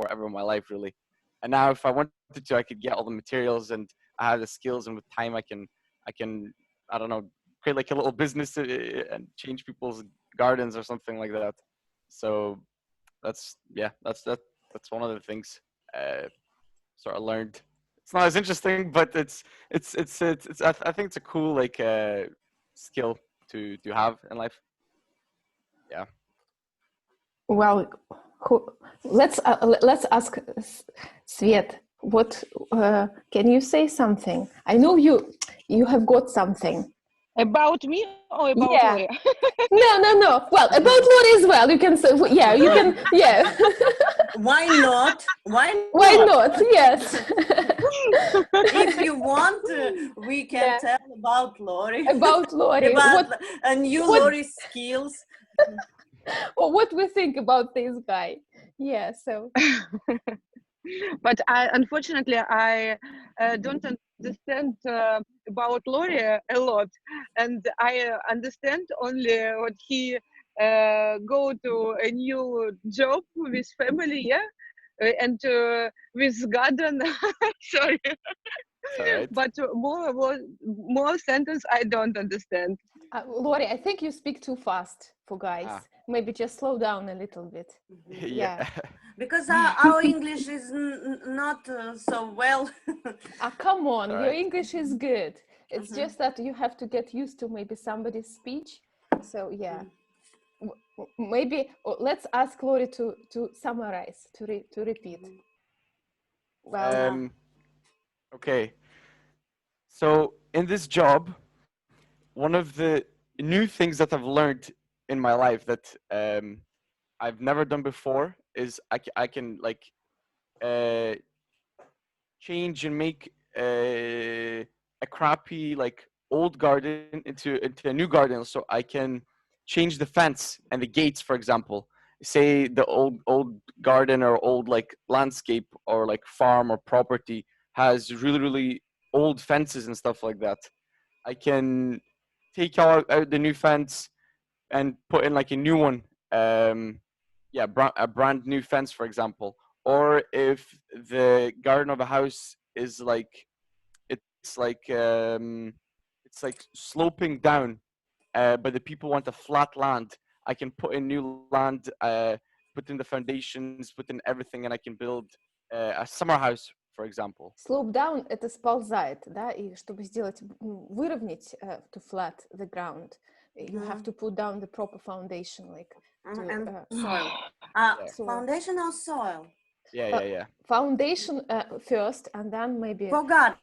ever in my life, really. And now if I wanted to, I could get all the materials, and I have the skills, and with time I can, I don't know, create like a little business and change people's gardens or something like that. So that's one of the things sort of learned. It's not as interesting, but I think it's a cool like skill to have in life. Yeah. Well, let's ask Svet. What can you say something? I know you have got something. About me or about Lori? No. Well, about Lori as well. You can say, yeah, you can, yeah. Why not? Why not? Yes. If you want, we can tell about Lori. About Lori. About a new Lori's skills. Or what we think about this guy. Yeah, so. But unfortunately, I don't understand about Lori a lot, and I understand only what he go to a new job with family, and with garden. Sorry. Right. But more sentence I don't understand. Lori, I think you speak too fast for guys. Maybe just slow down a little bit. Yeah. Because our English is not so well. Come on, your English is good. It's just that you have to get used to maybe somebody's speech. So yeah, maybe let's ask Lori to summarize, to repeat. Well, okay. So in this job, one of the new things that I've learned in my life that I've never done before is I can like change and make a crappy like old garden into a new garden. So I can change the fence and the gates, for example. Say the old garden or old like landscape or like farm or property has really old fences and stuff like that. I can take out the new fence and put in like a new one. A brand new fence, for example. Or if the garden of a house is like it's like sloping down, but the people want a flat land, I can put in new land, put in the foundations, put in everything, and I can build a summer house, for example. Slope down — это сползает, да, и чтобы сделать, выровнять, to flat the ground, you have to put down the proper foundation, like and soil. Foundation or soil? Yeah. Foundation first, and then maybe for garden.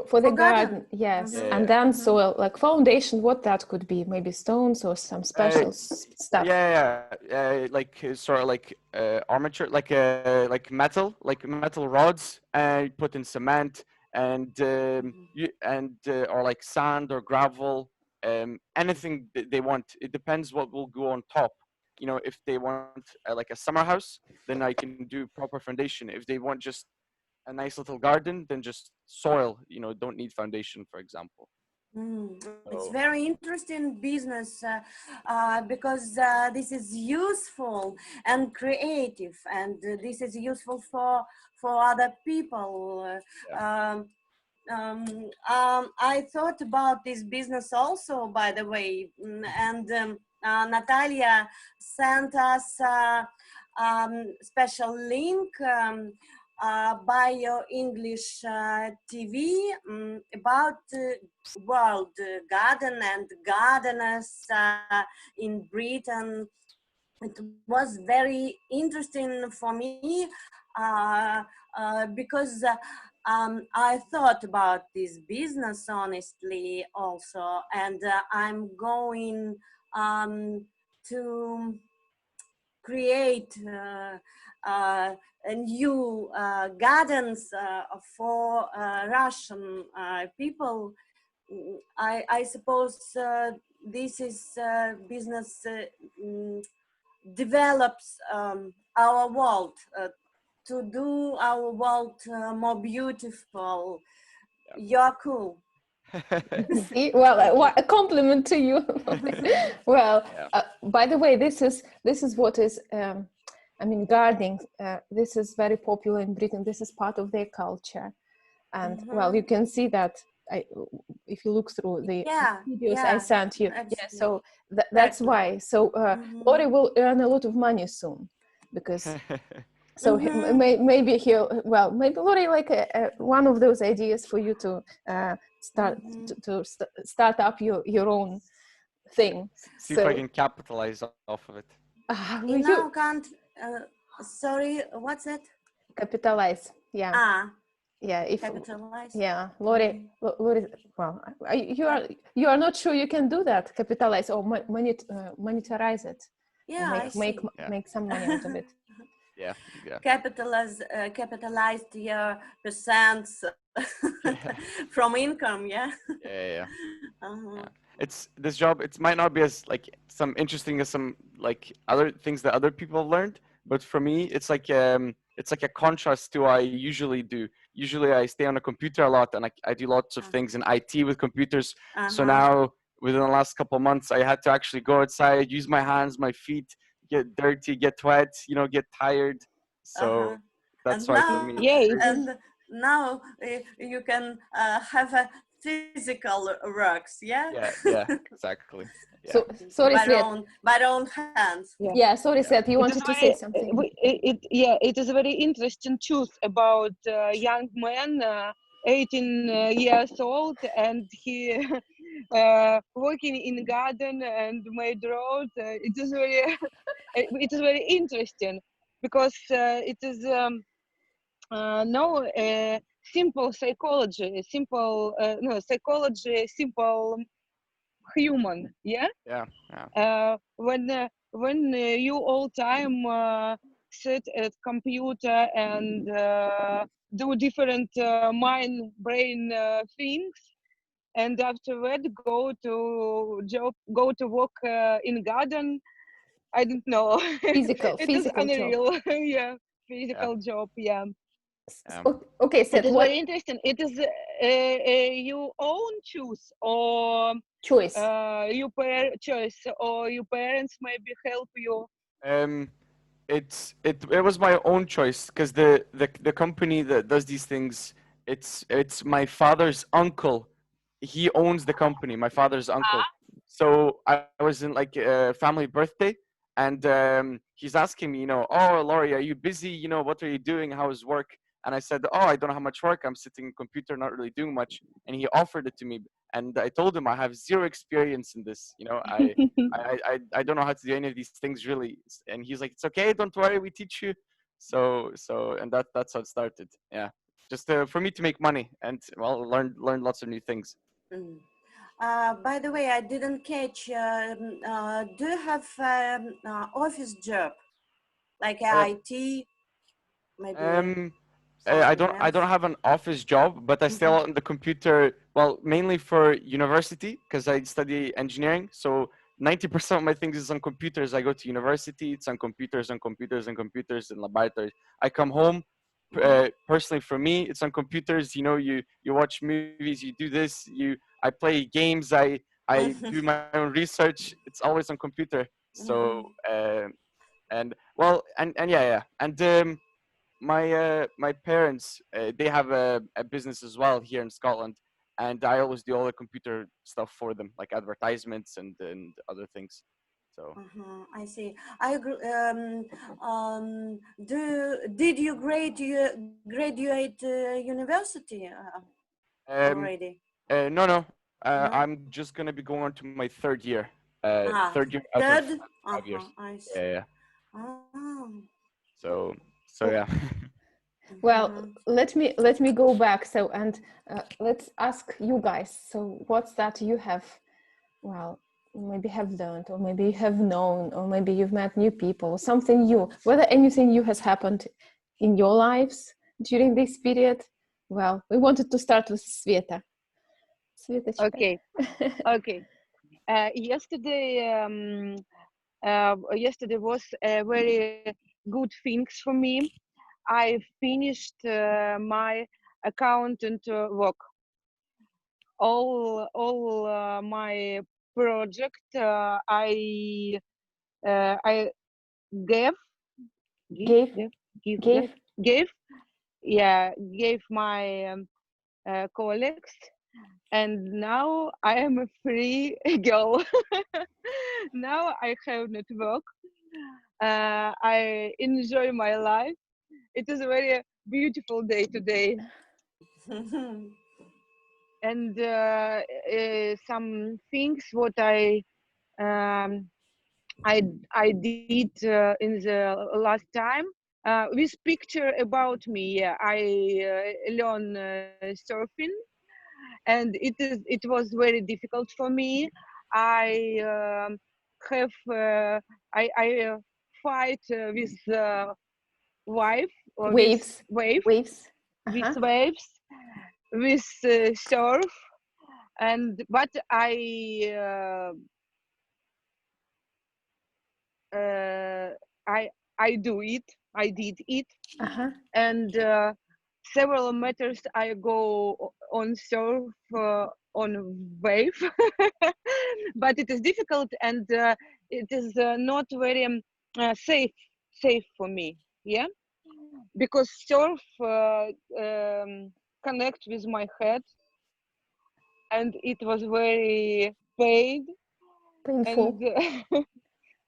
For the garden, yes, and then soil, like foundation. What that could be? Maybe stones or some special stuff. Like sort of like armature, like metal rods, and put in cement and or like sand or gravel, anything they want. It depends what will go on top. You know, if they want like a summer house, then I can do proper foundation. If they want just a nice little garden, then just soil, you know, don't need foundation, for example. It's very interesting business because this is useful and creative, and this is useful for other people. I thought about this business also, by the way, and Natalia sent us a special link by your English TV about world garden and gardeners in Britain. It was very interesting for me because I thought about this business honestly also, and I'm going to create new gardens for Russian people. I suppose this is business develops our world to do our world more beautiful. You're cool. See, well, a compliment to you. Well, by the way, this is what is I mean, gardening, this is very popular in Britain. This is part of their culture. And well, you can see that if you look through the videos I sent you. Absolutely. Yeah, so that's why. So Lori will earn a lot of money soon, because so maybe maybe Lori, like one of those ideas for you to start up your own thing. See if I can capitalize off of it. You can't. Sorry, what's it? Capitalize. Yeah. Yeah. If capitalize. Yeah, Lori. Well, you are not sure you can do that. Capitalize or monetize it. Yeah, make some money out of it. Yeah. Capitalized your percents from income. Yeah. Yeah. It's this job. It might not be as like some interesting as some like other things that other people have learned, but for me, it's like a contrast to what I usually do. Usually, I stay on a computer a lot, and I do lots of things in IT with computers. So now, within the last couple of months, I had to actually go outside, use my hands, my feet, get dirty, get wet, get tired. So that's why for me. And now you can have a physical works, Yeah, exactly. Yeah. So sorry, by own hands. Yeah, sorry, Seth, you wanted to say something. It is a very interesting truth about young man, 18 years old, and he working in garden and made road. It is very interesting, because it is simple psychology, simple human. When you all time sit at computer and do different mind brain things, and afterward go to work in garden, I don't know. Physical is unreal. job. Physical job. Okay, Seth, it is very interesting. It is your own choice, or choice. Choice, or your parents maybe help you. It was my own choice, because the company that does these things, it's my father's uncle. He owns the company, my father's uncle. So I was in like a family birthday, and he's asking me, oh, Laurie, are you busy? What are you doing? How is work? And I said, oh, I don't have much work. I'm sitting on the computer, not really doing much. And he offered it to me. And I told him I have zero experience in this. I don't know how to do any of these things really. And he's like, it's okay, don't worry, we teach you. So and that's how it started. Yeah, just for me to make money and learn lots of new things. By the way, I didn't catch. Do you have office job like IT? Maybe. I don't have an office job, but I still on the computer. Well, mainly for university, because I study engineering. So 90% of my things is on computers. I go to university, it's on computers and laboratories. I come home. Personally, for me, it's on computers. You watch movies, you do this. I play games. I do my own research. It's always on computer. So my parents, they have a business as well here in Scotland, and I always do all the computer stuff for them, like advertisements and other things. So I see. I agree. Did you graduate university already? No. I'm just gonna be going on to my third year. Third year out of 5 years. I see. Yeah. So yeah. Well, let me go back. So, and let's ask you guys. So, what's that you have, maybe have learned, or maybe you have known, or maybe you've met new people, something new, whether anything new has happened in your lives during this period? Well, we wanted to start with Sveta. Okay. Yesterday was a very good things for me. I finished my accountant work. All my project I gave gave my colleagues, and now I am a free girl. Now I have not work. I enjoy my life. It is a very beautiful day today. And some things what I did in the last time. This picture about me, I learn surfing, and it was very difficult for me. I have I fight with wave or Waves. with waves with surf, but I did it, and several meters I go on surf on wave, but it is difficult, and it is not very safe for me, yeah, because surf connect with my head, and it was very painful. And,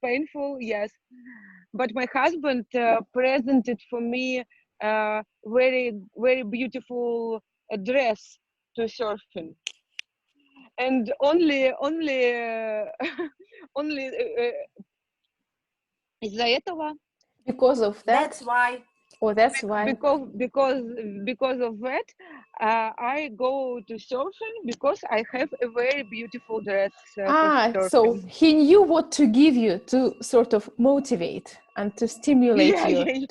painful, yes. But my husband presented for me very beautiful dress to surfing, and only из-за этого. Because of that. That's why. Oh, that's why. Because of that, I go to surfing because I have a very beautiful dress. So he knew what to give you to sort of motivate and to stimulate you.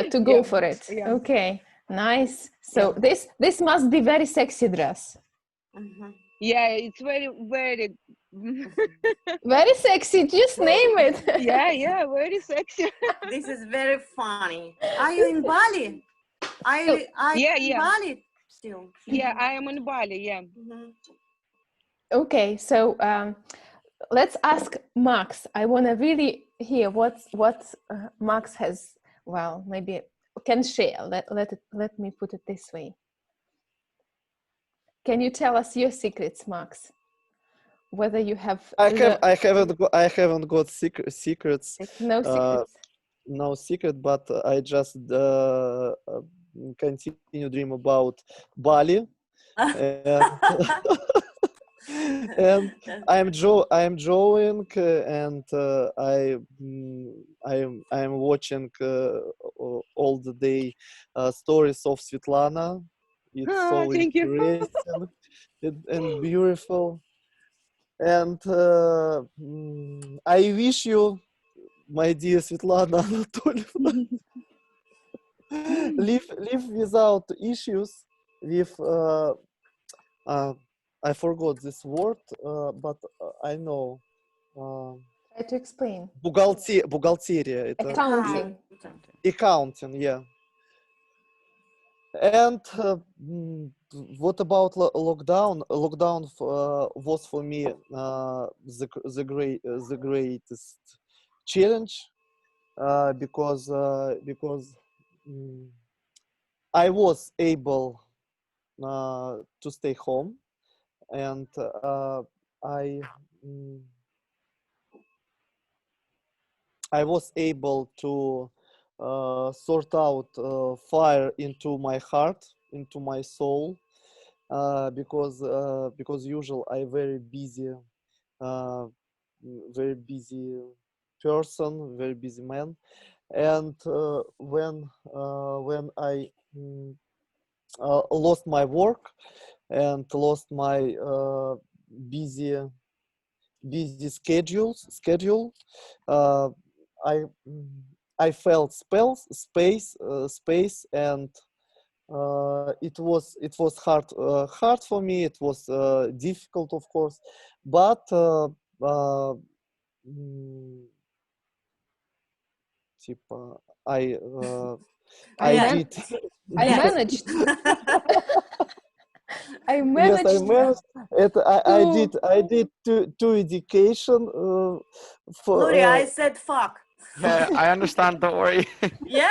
To go for it. Yeah. Okay, nice. So this must be very sexy dress. Yeah, it's very very sexy. Just name it. yeah, very sexy. This is very funny. Are you in Bali? Are you in Bali still? Yeah, I am in Bali. Yeah. Okay, so let's ask Max. I want to really hear what Max has. Well, maybe can share. Let me put it this way. Can you tell us your secrets, Max? Whether you have I haven't got secrets. No secrets. No secret, but I just continue dream about Bali. And I'm drawing, and I'm watching all the day stories of Svetlana. It's so interesting and beautiful. And I wish you, my dear Svetlana Anatolievna, live without issues with I forgot this word, but I know. Try to explain. Бухгалтерия. Accounting. Accounting, yeah. And what about lockdown? Lockdown was for me the greatest challenge because I was able to stay home, and I was able to sort out fire into my heart, into my soul, because usually I very busy person, very busy man, and when I lost my work and lost my busy schedule, I felt space, and it was hard for me. It was difficult, of course, but I managed. I managed. Yes, I managed. I did two education. Gloria, I said fuck. Yeah, I understand. Don't worry. Yeah?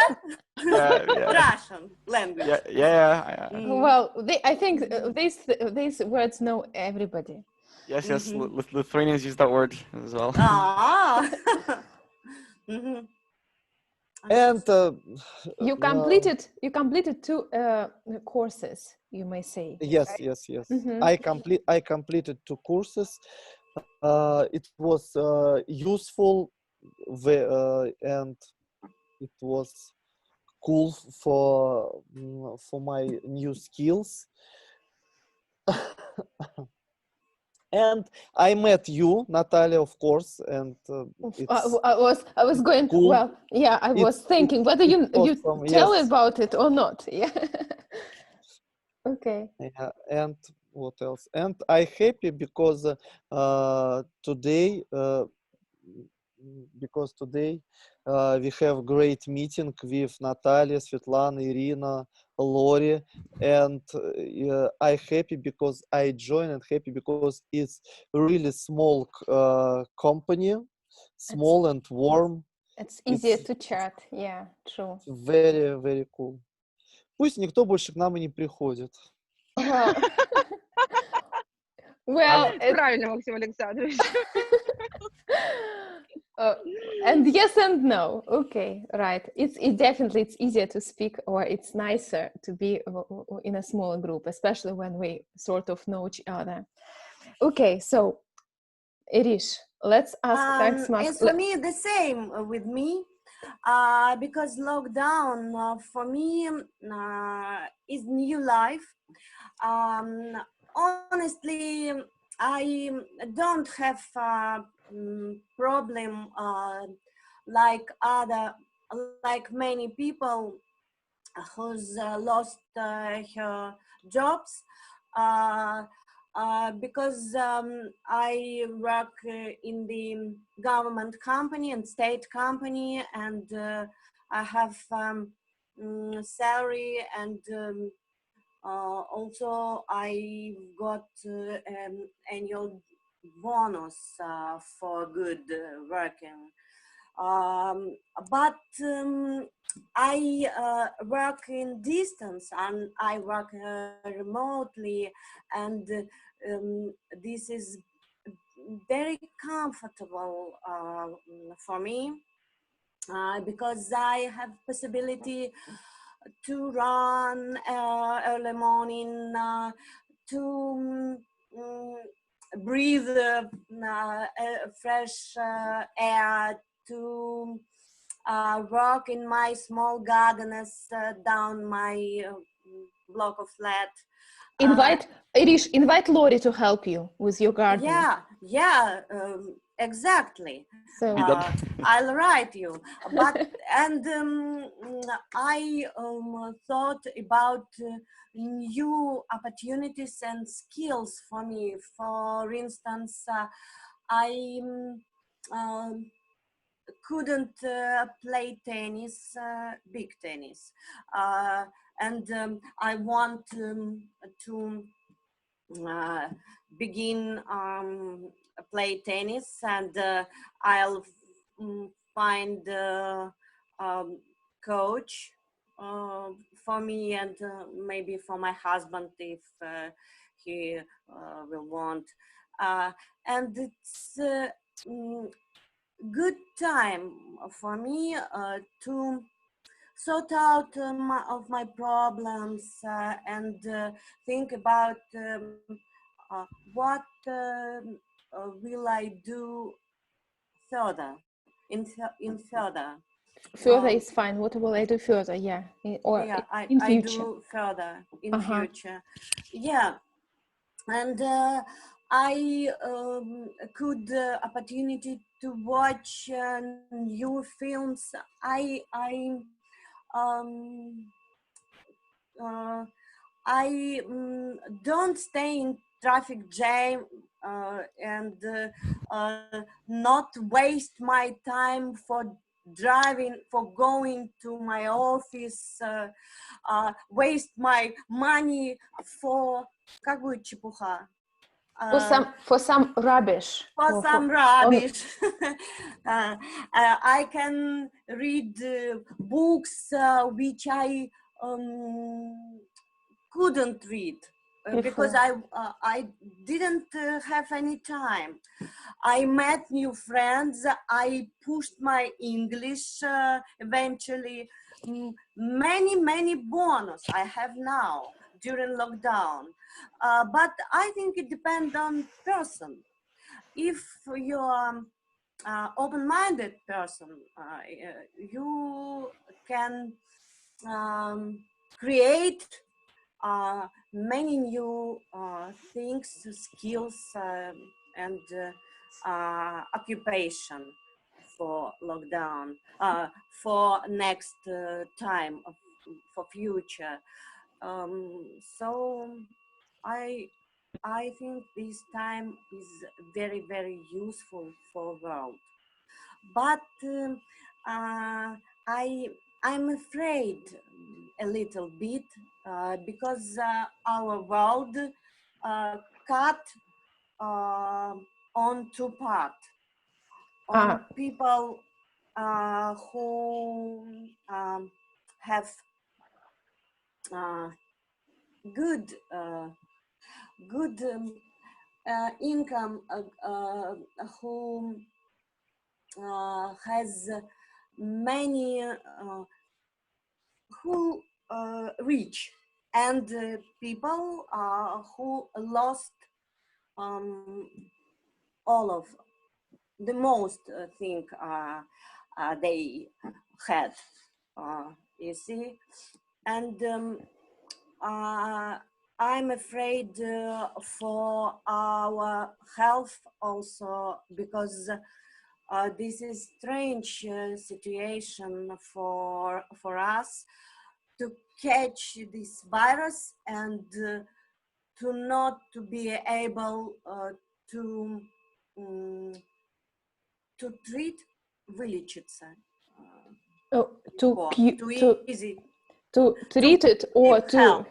Yeah. Russian language. Yeah. Well, I think these words know everybody. Yes. Lithuanians use that word as well. Ah. Mhm. And You completed 2 courses, you may say. yes. Mm-hmm. I completed 2 courses. It was useful, and it was cool for my new skills. And I met you, Natalia, of course, and I was going cool. well. Yeah, I was thinking whether you awesome, tell yes. about it or not. Yeah. Okay. Yeah, and what else? And I happy because today we have great meeting with Natalia, Svetlana, Irina, Lori, and I happy because I joined, and happy because it's really small company, small and warm. It's easier to chat. Yeah, true. Very, very cool. Пусть никто больше к нам и не приходит. Well, Правильно, Максим Александрович. and yes and no. Okay, right. It's definitely it's easier to speak, or it's nicer to be in a smaller group, especially when we sort of know each other. Okay, so Irish, let's ask. Thanks, Max. It's for me the same with me, because lockdown for me is new life. Honestly, I don't have problem like many people who's lost her jobs, because I work in the government company and state company, and I have salary, and also I got annual bonus for good working. But I work in distance, and I work remotely, and this is very comfortable for me, because I have possibility to run early morning, to breathe fresh air, to work in my small gardens down my block of flat. Invite Lori to help you with your garden. Yeah, exactly. So I'll write you. But and I thought about new opportunities and skills for me. For instance, I couldn't play tennis, big tennis, and I want to begin play tennis, and I'll find a coach for me, and maybe for my husband if he will want, and it's good time for me to sort out of my problems, and think about what will I do further in further. Further is fine. What will I do further? Yeah, in future. I do further in future. Yeah, and I could opportunity to watch new films. I don't stay in traffic jam, and not waste my time for driving, for going to my office, waste my money for как будет чепуха? for some rubbish. For some rubbish. I can read books which I couldn't read because I didn't have any time. I met new friends. I pushed my English eventually. Many bonus I have now during lockdown. But I think it depends on person. If you're open-minded person, you can create many new things, skills, and occupation for lockdown, for next time, for future. So I think this time is very useful for world. But I'm afraid a little bit because our world cut on two parts. On people who have good income, who has many who rich, and people who lost all of the most thing they had, you see. And I'm afraid for our health also, because this is strange situation for us to catch this virus and to not to be able to treat, вылечиться. To treat it or to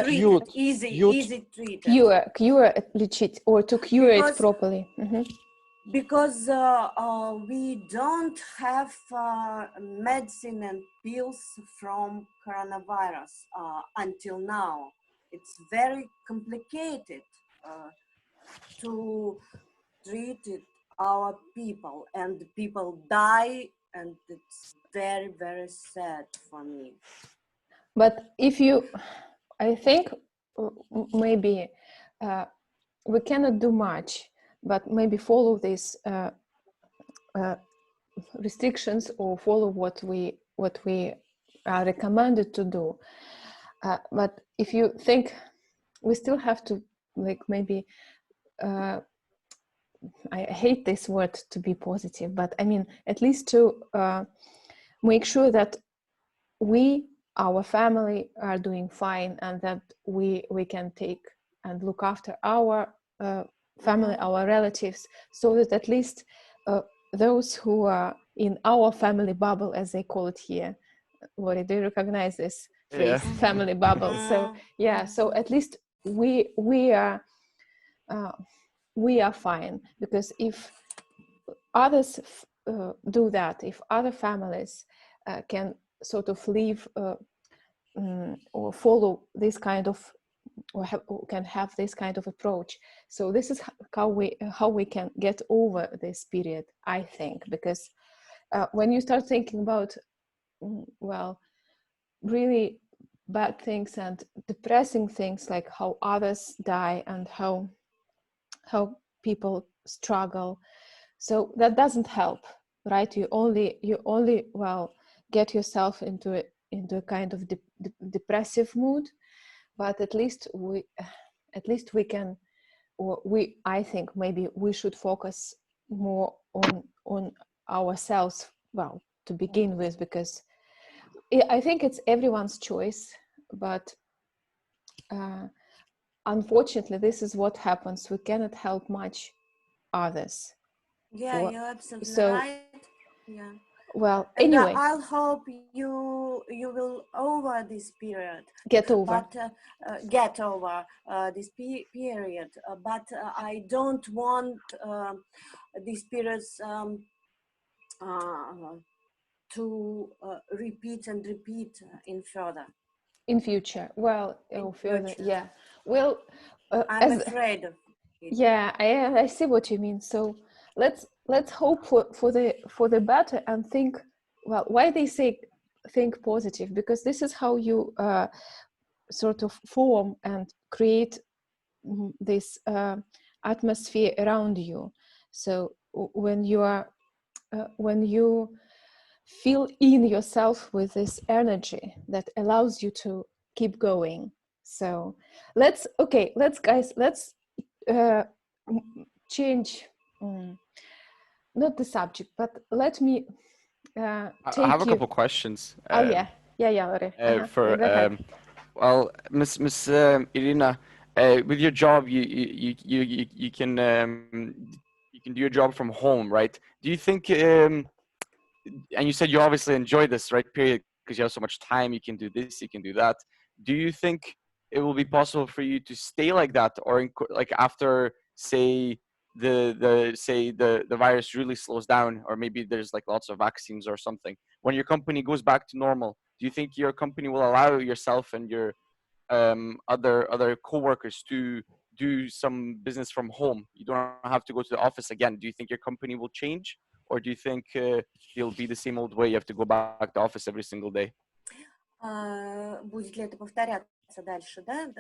treat it, easy treat it. Cure лечить, or to cure it properly. Because we don't have medicine and pills from coronavirus until now. It's very complicated to treat it, our people, and people die, and it's very sad for me. But if you, I think maybe we cannot do much, but maybe follow these restrictions, or follow what we are recommended to do. But if you think, we still have to, like, maybe I hate this word to be positive, but I mean, at least to make sure that our family are doing fine, and that we can take and look after our family, our relatives, so that at least those who are in our family bubble, as they call it here. Lori, do you recognize this phrase, family bubble? So yeah, so at least we are fine, because if others do that, if other families can sort of live or follow this kind of, or can have this kind of approach, so this is how we can get over this period, I think. Because when you start thinking about really bad things and depressing things, like how others die and how people struggle, so that doesn't help, right? You only get yourself into a kind of depressive mood. But at least we can, or I think maybe we should focus more on ourselves, to begin with, because I think it's everyone's choice. But unfortunately, this is what happens. We cannot help much others. Yeah, you're absolutely right. Yeah. Well, And anyway, I'll hope you will over this period. get over. But get over this period. But I don't want these periods to repeat and repeat in further. In future. Well, further, future. yeah. Well, I'm afraid of it. yeah, I see what you mean. So let's hope for the better and think. Well, why they say think positive? Because this is how you sort of form and create this atmosphere around you. So when you feel in yourself with this energy that allows you to keep going. So let's change not the subject, but let me I take have a you. couple questions. Yeah, Lori. For Go ahead. well, Miss Irina, with your job, you can do your job from home, right? Do you think and you said you obviously enjoy this, right, period, because you have so much time, you can do this, you can do that. Do you think it will be possible for you to stay like that, or like after, say, the virus really slows down, or maybe there's like lots of vaccines or something, when your company goes back to normal, do you think your company will allow yourself and your other co-workers to do some business from home? You don't have to go to the office again. Do you think your company will change, or do you think it'll be the same old way, you have to go back to office every single day? Будет ли это повторяться дальше, да?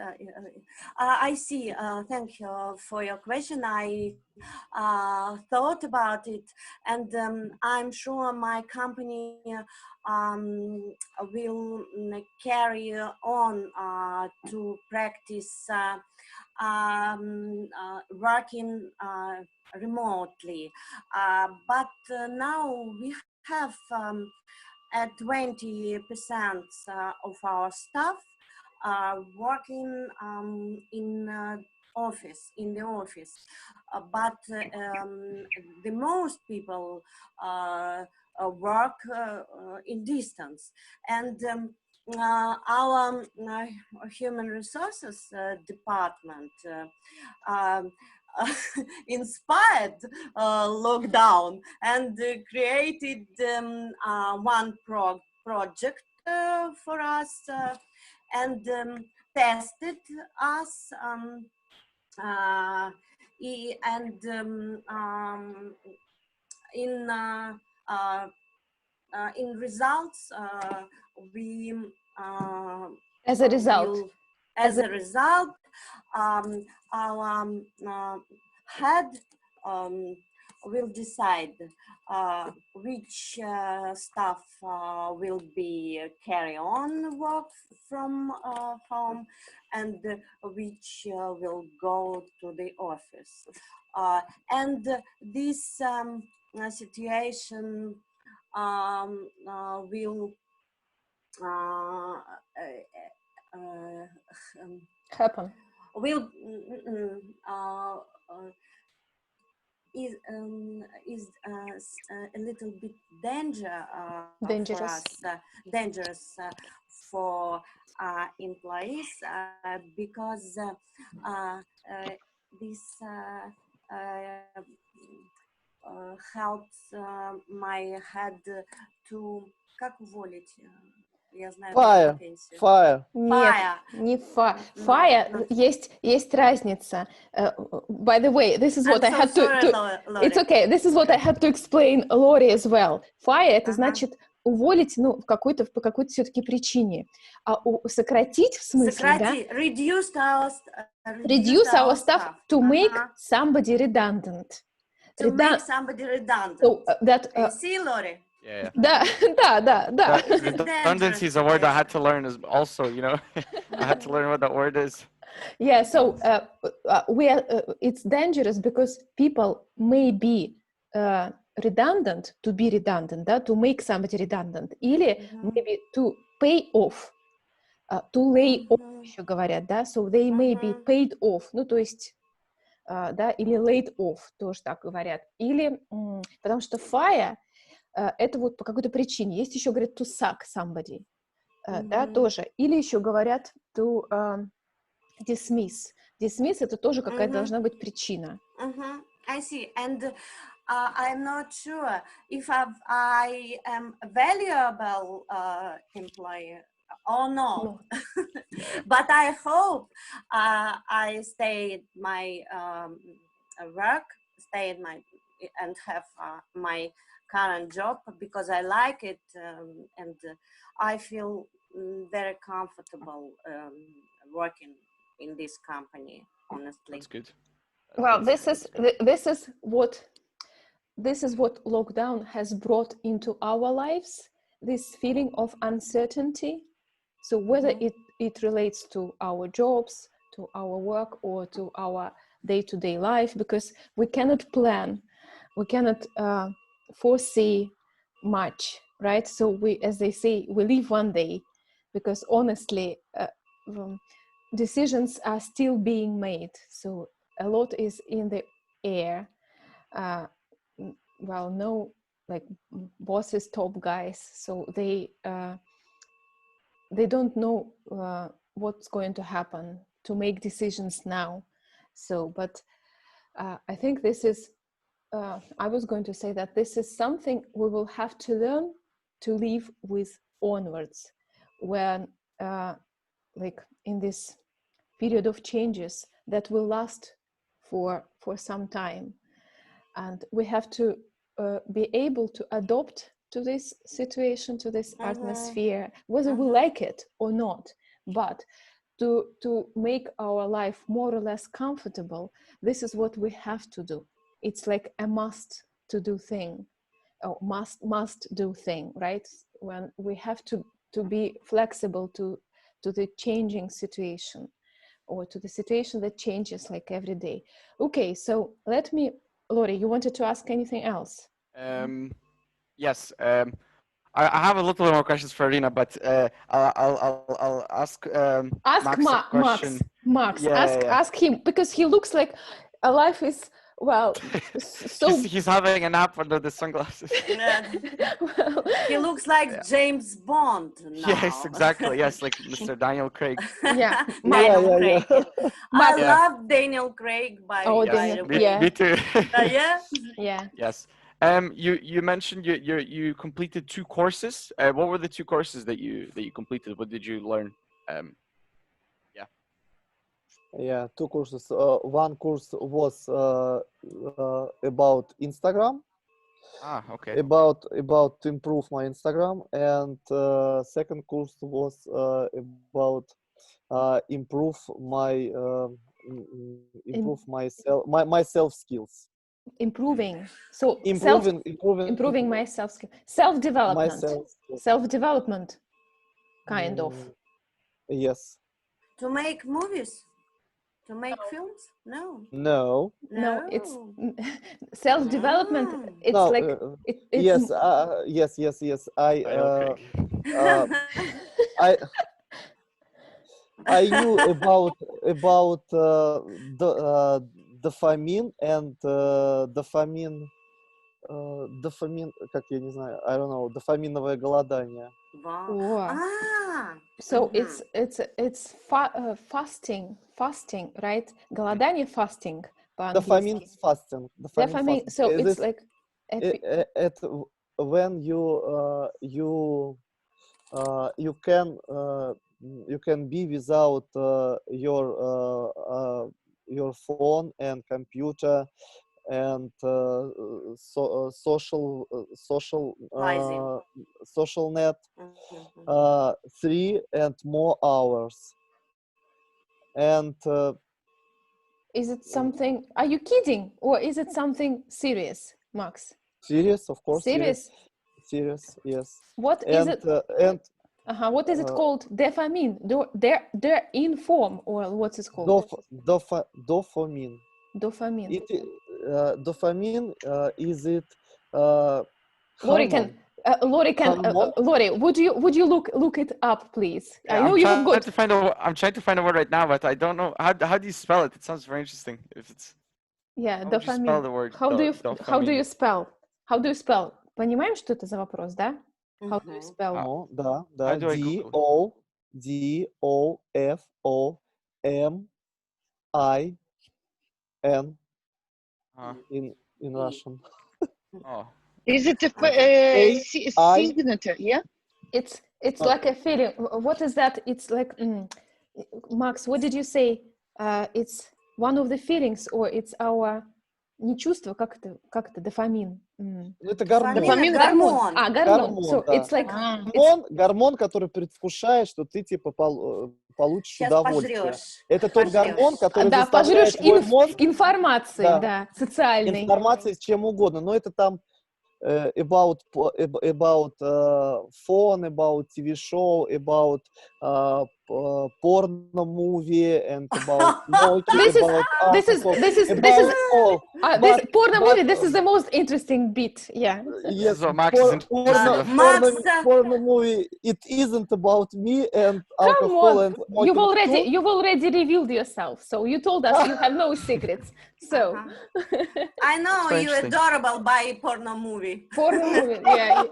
I see. Thank you for your question. I thought about it, and I'm sure my company will carry on to practice working remotely. But now we have at 20% of our staff working in the office, but the most people work in distance, and our human resources department inspired lockdown and created one project for us and tested us in results we As a result, our head will decide which staff will be carry on work from home and which will go to the office. And this situation will happen. Will is a little bit dangerous for employees because this helps my head to как уволить. Я знаю, Fire. Нет, не fire. Есть разница. By the way, this is what I had to. It's okay. This is what I had to explain Lori as well. Fire это значит уволить, ну, по какой-то все-таки причине. А сократить в смысле, да? Reduce our staff to make somebody redundant. Make somebody redundant. So that. You see, Lori? Yeah. Да. Redundancy is a word I had to learn as also, you know. I had to learn what that word is. Yeah, so it's dangerous because people may be redundant, to be redundant, да, to make somebody redundant, или maybe to pay off, to lay off, еще говорят, да, so they may be paid off, ну, то есть, да, или laid off, тоже так говорят, или, потому что fire это вот по какой-то причине. Есть еще, говорят, to suck somebody, да, тоже. Или еще говорят to dismiss. Dismiss — это тоже какая-то должна быть причина. I see. And I'm not sure if I am a valuable employee or not. No. But I hope I stay at my work, stay at my and have my current job because I like it and I feel very comfortable working in this company. Honestly, That's good. Well, this is what lockdown has brought into our lives, this feeling of uncertainty. So whether it relates to our jobs, to our work, or to our day-to-day life, because we cannot plan, we cannot foresee much, right? So we, as they say, we live one day, because honestly, decisions are still being made. So a lot is in the air. Well, no, like bosses, top guys, so they don't know what's going to happen to make decisions now. So, but I think this is, I was going to say that this is something we will have to learn to live with onwards, when like in this period of changes that will last for some time, and we have to be able to adapt to this situation, to this atmosphere, whether we like it or not. But to make our life more or less comfortable, this is what we have to do. It's like a must to do thing, or must do thing, right? When we have to be flexible to the changing situation, or to the situation that changes like every day. Okay, so let me, Lori, you wanted to ask anything else? Yes. I have a little more questions for Irina, but I'll ask Max a question. Max, ask him, because he looks like a life is, well, so he's having a nap under the sunglasses. well, he looks like James Bond now. Yes, exactly. Yes, like Mr. Daniel Craig. Yeah, Daniel Craig. I Yeah. love Daniel Craig by Daniel, me too. Yeah. Yeah. Yes. You mentioned you completed 2 courses. What were the 2 courses that you completed? What did you learn? Yeah, 2 courses. One course was about Instagram. Okay. About to improve my Instagram, and second course was about improve my self skills. Improving. So improving my self-development. myself. Self-development, kind of. Yes. To make movies? To make films? No. No, it's self-development. It's no, like yes, yes. I knew about dopamine and dopamine, как я не знаю, I don't know, дофаминовое голодание. Wow. So it's fasting, right? Голодание, fasting. Dopamin fasting. Dopamine. So it's like when you can be without your phone and computer and social net 3 and more hours. And is it something, are you kidding, or is it something serious, Max? Serious, of course. Serious, yes. What is it? What is it called? Dopamine. They're in form, or what's it called? Dopamine. Dopamine. Dopamine is it? Lori, would you look it up, please? Yeah, I know you have got. I'm trying to find a word right now, but I don't know how do you spell it. It sounds very interesting. If it's yeah, how dopamine. Spell the word? How do you spell? Понимаем, что это за вопрос, да? How do you spell? Ну, да, да. How do I Google? DOFOMIN Uh, in Russian. oh, Is it a A, I, signature? Yeah. It's Uh, like a feeling. What is that? It's like, Max, what did you say? It's one of the feelings, or it's our не чувство, как это, дофамин? это гормон. Дофамин, гормон. Гормон. Гормон, So да. it's like Гормон, который предвкушает, что ты типа получишь Сейчас удовольствие. пожрешь. Это тот гормон, который да, заставляет пожрешь твой мозг информации, да, да, социальной. информацией с чем угодно, но это там about phone, about TV show, about porno movie, and about smoking, This is about alcohol, all. This porno movie. This is the most interesting bit. Yeah. Yes, so Max is interested. porno movie. It isn't about me and alcohol and smoking. You've already revealed yourself. So you told us you have no secrets. So I know So you're interesting. adorable by porno movie. porno movie. Yeah.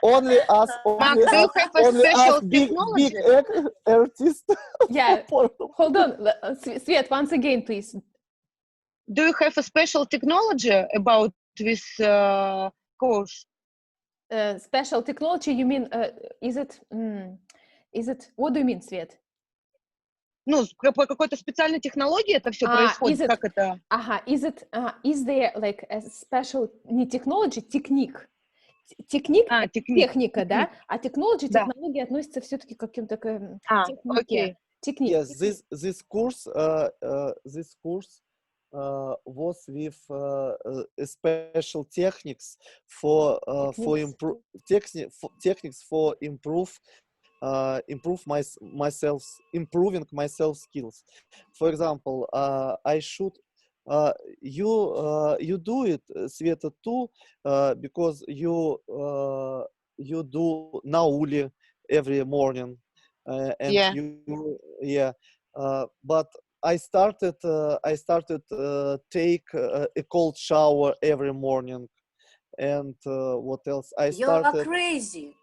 Only us, Max, do you have a special big technology? artists. Yeah. Hold on, Svet. Once again, please. Do you have a special technology about this course? Special technology. You mean? Is it? What do you mean, Svet? Ну, по какой-то специальной технологии это все происходит? Как это? Is there like a special, не technology, техник? Техника, да? А technology, технологии относятся все-таки к каким-то технике. Yes, this course was with special techniques for improving myself skills. For example, I should you do it, Sveta, too, because you do nauli every morning, but I started take a cold shower every morning, and what else? You're crazy.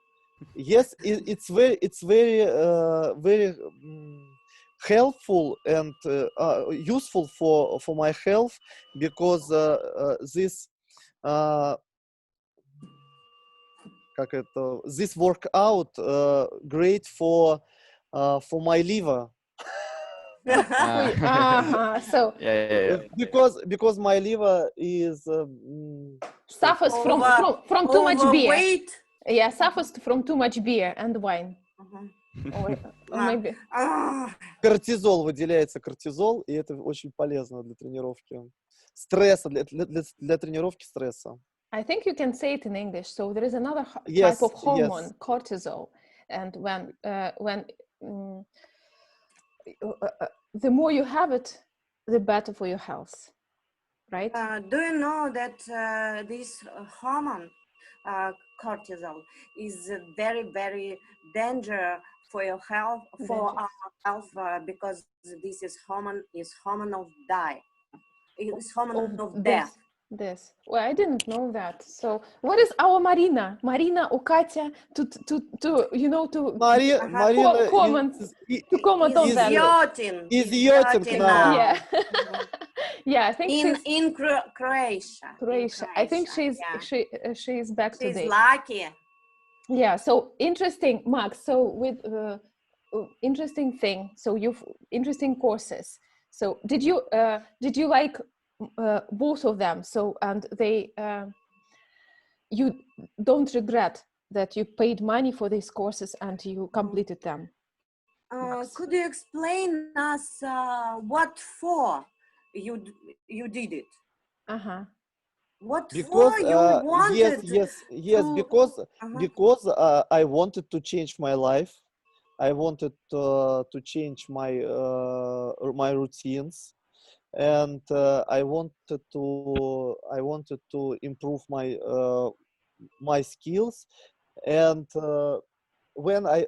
Yes, it's very helpful and useful for my health, because this this workout great for my liver. So because my liver is suffers from too much beer. Yeah, suffers from too much beer and wine. Or maybe. Кортизол выделяется, кортизол, и это очень полезно для тренировки стресса, для тренировки стресса. I think you can say it in English. So there is another type of hormone, cortisol, and when the more you have it, the better for your health, right? Do you know that this hormone, cortisol, is very, very dangerous for your health, for our health, because this is hormone of die. It's hormone of death. This. Well, I didn't know that. So, what is our Marina? Marina or Katya to Marina comment on that. Is yachting now. Yeah. Yeah, I think in Croatia. Croatia. I think she's back today. She's lucky. Yeah. So interesting, Max. So with interesting thing. So you've interesting courses. So did you like both of them? So and they you don't regret that you paid money for these courses and you completed them? Could you explain us what for you did it? What because for you wanted? Yes, because I wanted to change my life. I wanted to change my routines, and I wanted to improve my skills. And when I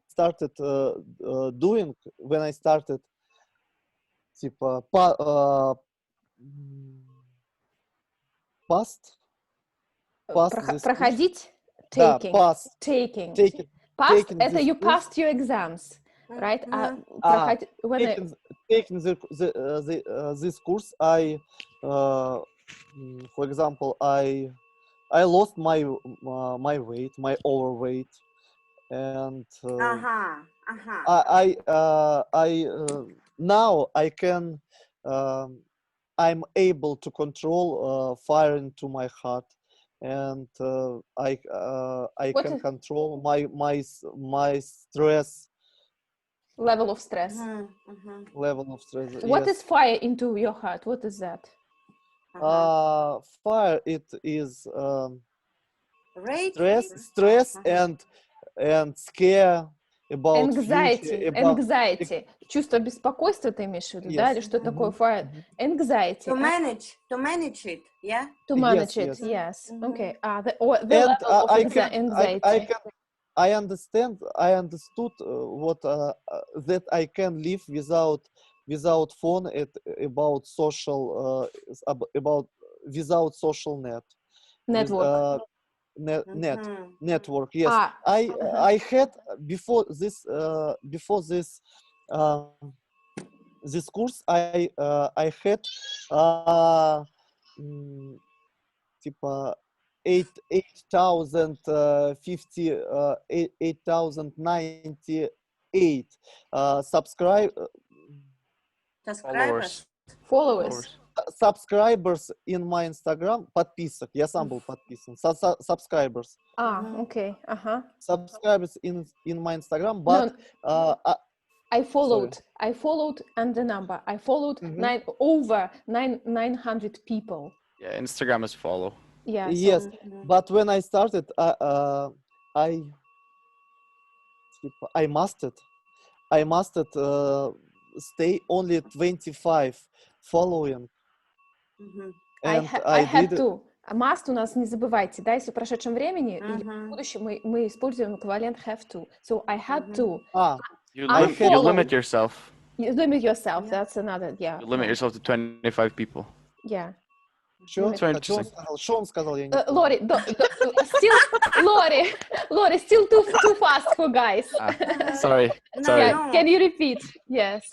started tипа past pass this course. Проходить, Да, taking, pass. taking. Taking Past, taking это this you course. passed your exams, right? Taking this course, I, for example, I lost my weight, my overweight, and now I can, I'm able to control fire into my heart, and I can control my stress. Level of stress. Level of stress. What yes. is fire into your heart? What is that? Fire. It is stress and scare about anxiety. Future, about Anxiety. Чувство беспокойства ты имеешь в виду, да? Или что такое fire? Anxiety. To manage it, yeah. To manage it, yes. Okay. The level of anxiety. I understood what that I can live without phone. About social without social network. Network. Yes, I had before this this course. I had типа 8,098 Followers. Subscribers in my Instagram. Подписок. Я сам был подписан. Subscribers. Okay. Subscribers in my Instagram, but I followed and the number. I followed over 900 people. Yeah, Instagram is follow. Yeah. Yes, but when I started, I must stay only 25 following. I had to. Must у нас не забывайте, да, если в прошедшем времени или в будущем мы используем эквивалент have to. So I had to. You limit yourself. You limit yourself. That's another. Yeah. You limit yourself to 25 people. Yeah. Что он сказал? Я не Lori, still, Lori, still too fast for guys. Sorry. Yeah, can you repeat? Yes.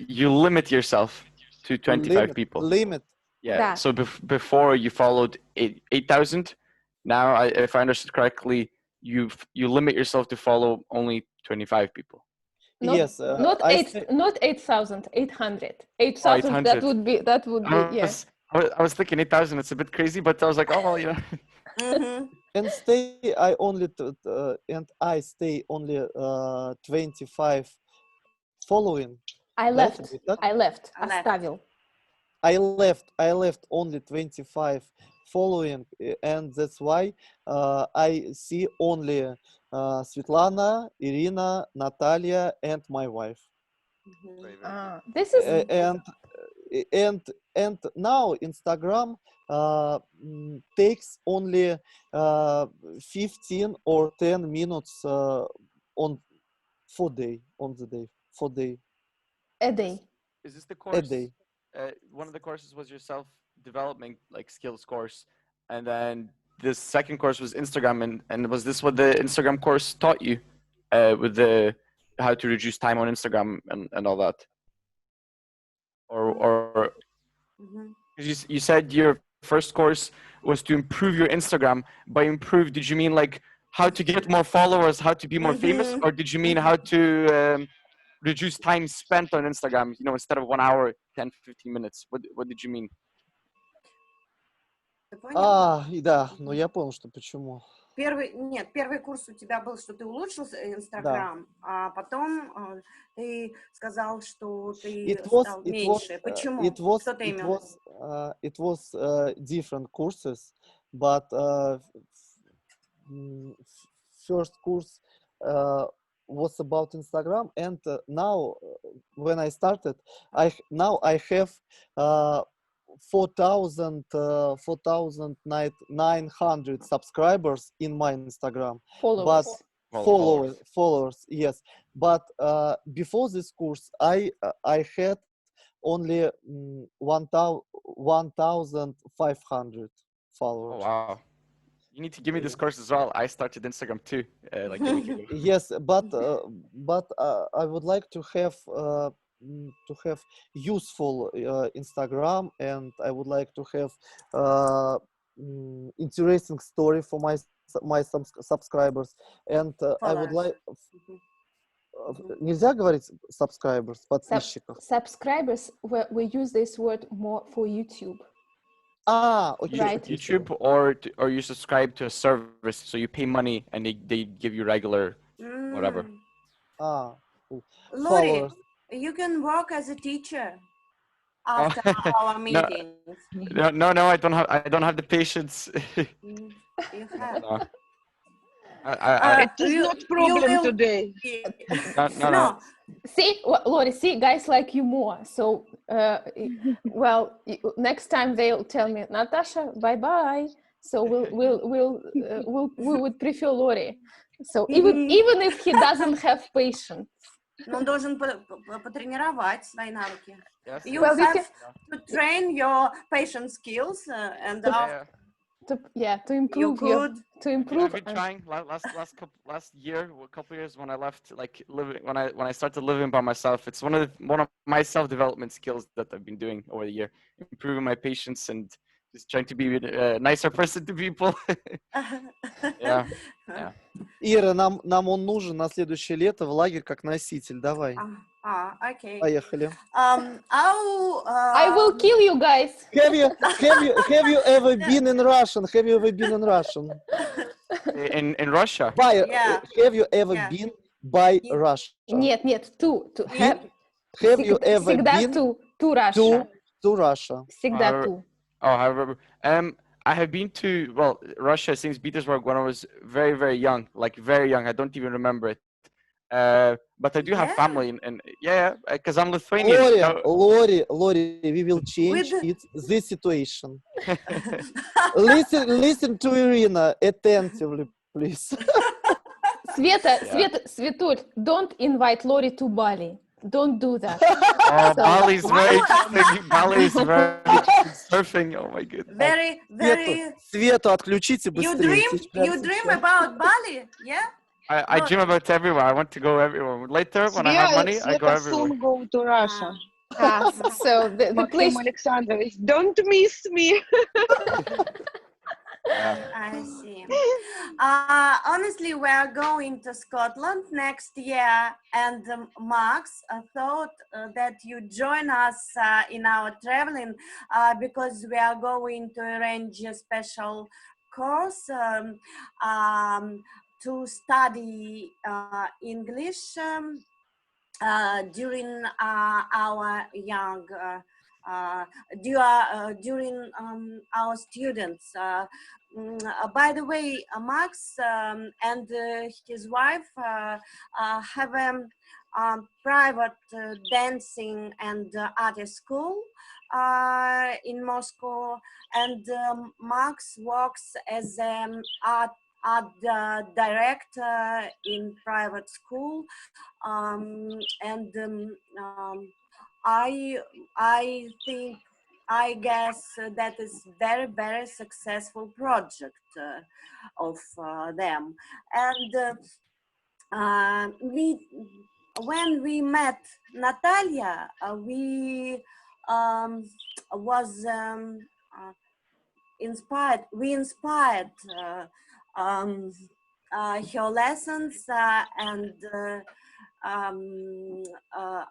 You limit yourself to 25 people. Limit. Yeah. So before you followed 8,000. Now, if I understood correctly, you limit yourself to follow only 25 people. Yes. Not 8,000. 800. 8,000. That would be. Yeah. I was thinking 8,000. It's a bit crazy, but I was like, oh well, you know. And I stay only 25 following. I left. Оставил. I left only 25 following, and that's why I see only Svetlana, Irina, Natalia, and my wife. This is and now Instagram takes only 15 or 10 minutes on the day. A day. Is this the course? A day. One of the courses was your self-development skills course, and then the second course was Instagram, and was this what the Instagram course taught you with the how to reduce time on Instagram and all that? Or you said your first course was to improve your Instagram. By improve, did you mean like how to get more followers, how to be more famous, or did you mean how to reduce time spent on Instagram, instead of 1 hour, 10, 15 minutes? What did you mean? Да, но я понял, что почему. Первый курс у тебя был, что ты улучшил Инстаграм, а потом ты сказал, что ты стал меньше. Почему? Что ты имел? It was different courses, but first course was about Instagram, and now when I started, I have 4,900 subscribers in my Instagram. Followers, yes. But before this course, I had only 1,500 followers. Oh, wow. You need to give me this course as well. I started Instagram too, like a week ago. Yes, but I would like to have useful Instagram, and I would like to have interesting story for my subscribers, and I would like. Нельзя говорить subscribers, подписчиков. Subscribers, we use this word more for YouTube. Okay. Right. YouTube, or you subscribe to a service, so you pay money and they give you regular whatever. Cool. Lori, you can work as a teacher after our meetings. No, I don't have the patience. You have. No. It is not problem today. No. See, Lori, see, guys like you more. So, well, next time they'll tell me, Natasha, bye-bye. So we would prefer Lori. So even if he doesn't have patience. Но он должен потренировать свои навыки. Yes, You have to train your patient skills and to improve I've been trying last year, a couple years when I left, like living when I started living by myself. It's one of my self-development skills that I've been doing over the year, improving my patience and just trying to be a nicer person to people. Yeah. Ира, нам он нужен на следующее лето в лагерь как носитель. Давай. Okay. Поехали. I will kill you guys. Have you ever been in Russian? Have you ever been in Russian? In Russia? Have you ever been by Russia? Нет, to have you ever been to Russia? To Russia. Всегда to. Oh, I remember. I have been to Russia, St. Petersburg, when I was very, very young, like very young. I don't even remember it. But I do have family in because I'm Lithuanian. Lori, we will change this situation. Listen to Irina attentively, please. Svetulь, don't invite Lori to Bali. Don't do that. Bali's very interesting. Bali is very interesting. Surfing. Oh my goodness. Very. Свету отключите быстрее. You dream about Bali, yeah? I dream about everywhere. I want to go everywhere. Later, when I have money, I go everywhere. Soon go to Russia. So the place. Alexandrovich, don't miss me. I see. Honestly, we are going to Scotland next year, and Max thought that you join us in our traveling because we are going to arrange a special course to study English during our young. During our students. By the way, Max and his wife have a private dancing and art school in Moscow, and Max works as an art director in private school, I guess that is very, very successful project of them. And when we met Natalia, we was inspired. We inspired her lessons and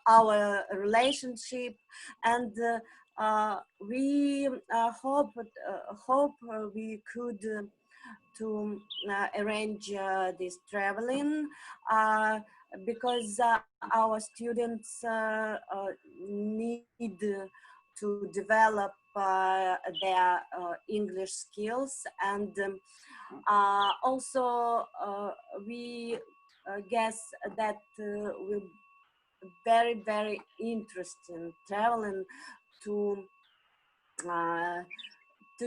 our relationship, and we hope we could to arrange this traveling because our students need to develop their English skills, and also we guess that will very, very interesting traveling to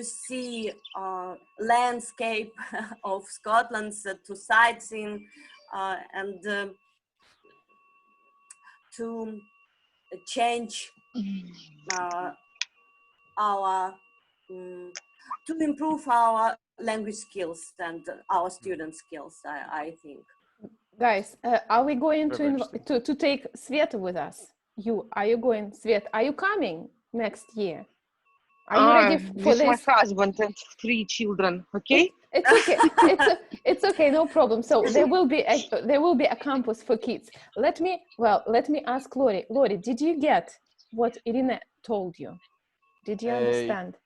see landscape of Scotland, to sightseeing and to change our to improve our language skills and our student skills, I think. Guys, are we going Very to take Sveta with us? Are you going, Svet? Are you coming next year? Are you ready for with this? my husband and 3 children, okay? It's okay. It's okay. No problem. So there will be a campus for kids. Let me ask Lori. Lori, did you get what Irina told you? Did you understand?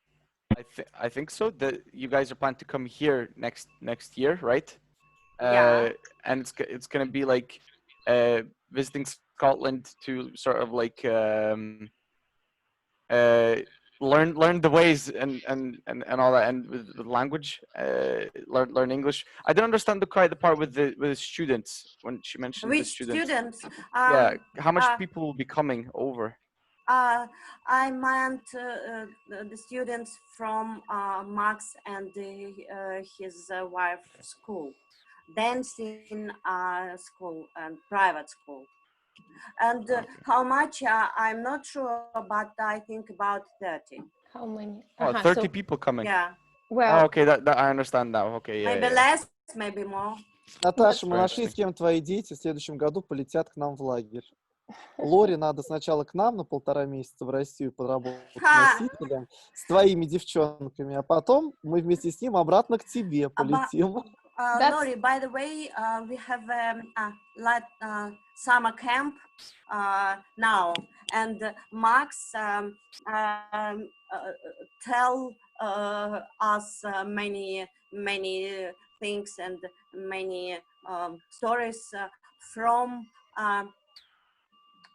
I think so. That you guys are planning to come here next year, right? Yeah. And it's gonna be like visiting Scotland to sort of like learn the ways and all that, and with language, learn English. I didn't understand the part with the students when she mentioned the Which students. students? Yeah, how much people will be coming over? I meant the students from Max and his wife school, dancing school and private school. And how much, I'm not sure, but I think about 30. How many? 30 people coming. Yeah, Well, okay, that I understand now. Okay, yeah. maybe less, maybe more. Наташа, мы Very нашли, с кем твои дети в следующем году полетят к нам в лагерь. Лоре надо сначала к нам на 1,5 месяца в Россию подработать носителем с твоими девчонками, а потом мы вместе с ним обратно к тебе полетим. Lori, by the way, we have summer camp now, and Max tell us many things and many stories from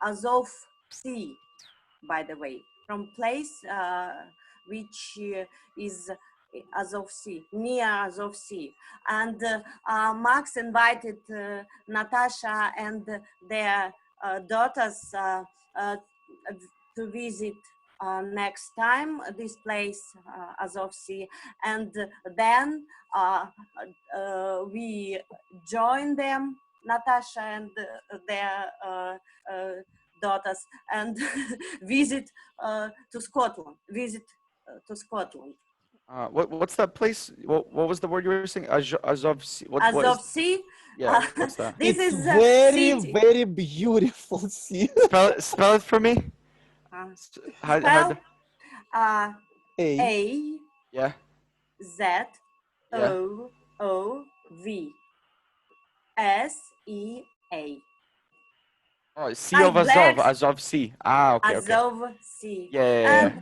Azov Sea, by the way, from place which is Azov Sea, near Azov Sea. And Max invited Natasha and their daughters to visit next time this place, Azov Sea. And then we join them, Natasha and their daughters, and visit to Scotland. What's that place? What was the word you were saying? Azov Sea. Azov Sea. Yeah, what's that? This It's is very beautiful sea. Spell it for me. Spell A. Yeah. Z O V S E A. Oh, Sea of Azov. Azov Sea. Okay. Azov Sea. Yeah.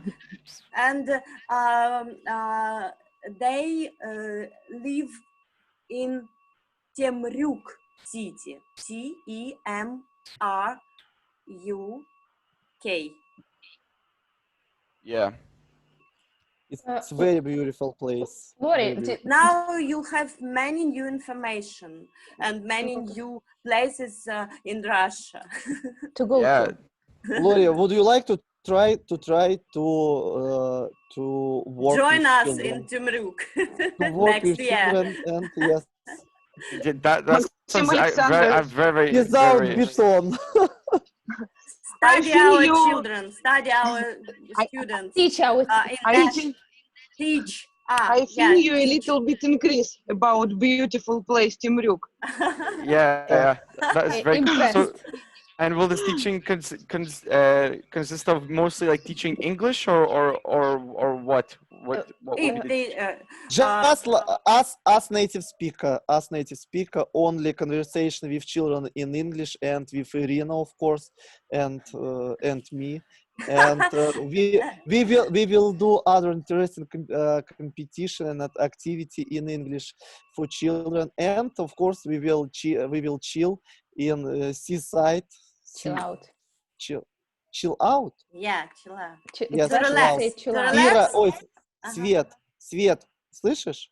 And they live in Temryuk City. Temruk. Yeah. It's very beautiful place. Lori, now you have many new information and many new places in Russia to go to. Lori, would you like to try to work join with us children? in Temryuk Next year. And yes. That sounds very Without very beton. Study our children, study our students. Teach our teach. I feel you a little bit increase about beautiful place Temryuk. Yeah. That is very impressed. So, and will this teaching consist of mostly like teaching English or what? What Just us native speaker, only conversation with children in English and with Irina, of course, and me. And we will do other interesting competition and activity in English for children, and of course we will chill in seaside. Chill out. Chill out. Yeah, chill out. Yes, to relax. Chill out. Ира, ой, Свет, слышишь?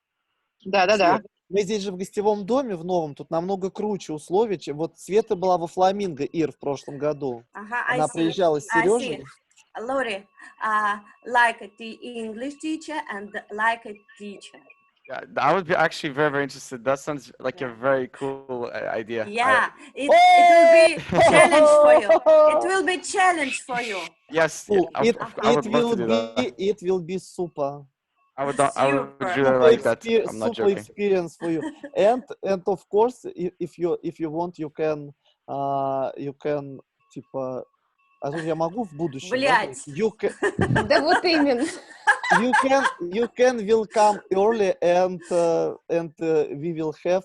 Да. Мы здесь же в гостевом доме, в новом, тут намного круче условия, чем вот Света была во Фламинго, Ир, в прошлом году. Она приезжала с Сережей. Lori, like the English teacher and like a teacher. Yeah, I would be actually very interested. That sounds like a very cool idea. Yeah, it will be challenge for you. It will be challenge for you. Yes, Cool. I would love to do that. It will be super. I would really Super. like that. I'm not Super joking. experience for you. And of course, if you want, you can типа, а тут я могу в будущем, да? Блять. Да вот именно. You can will come early and we will have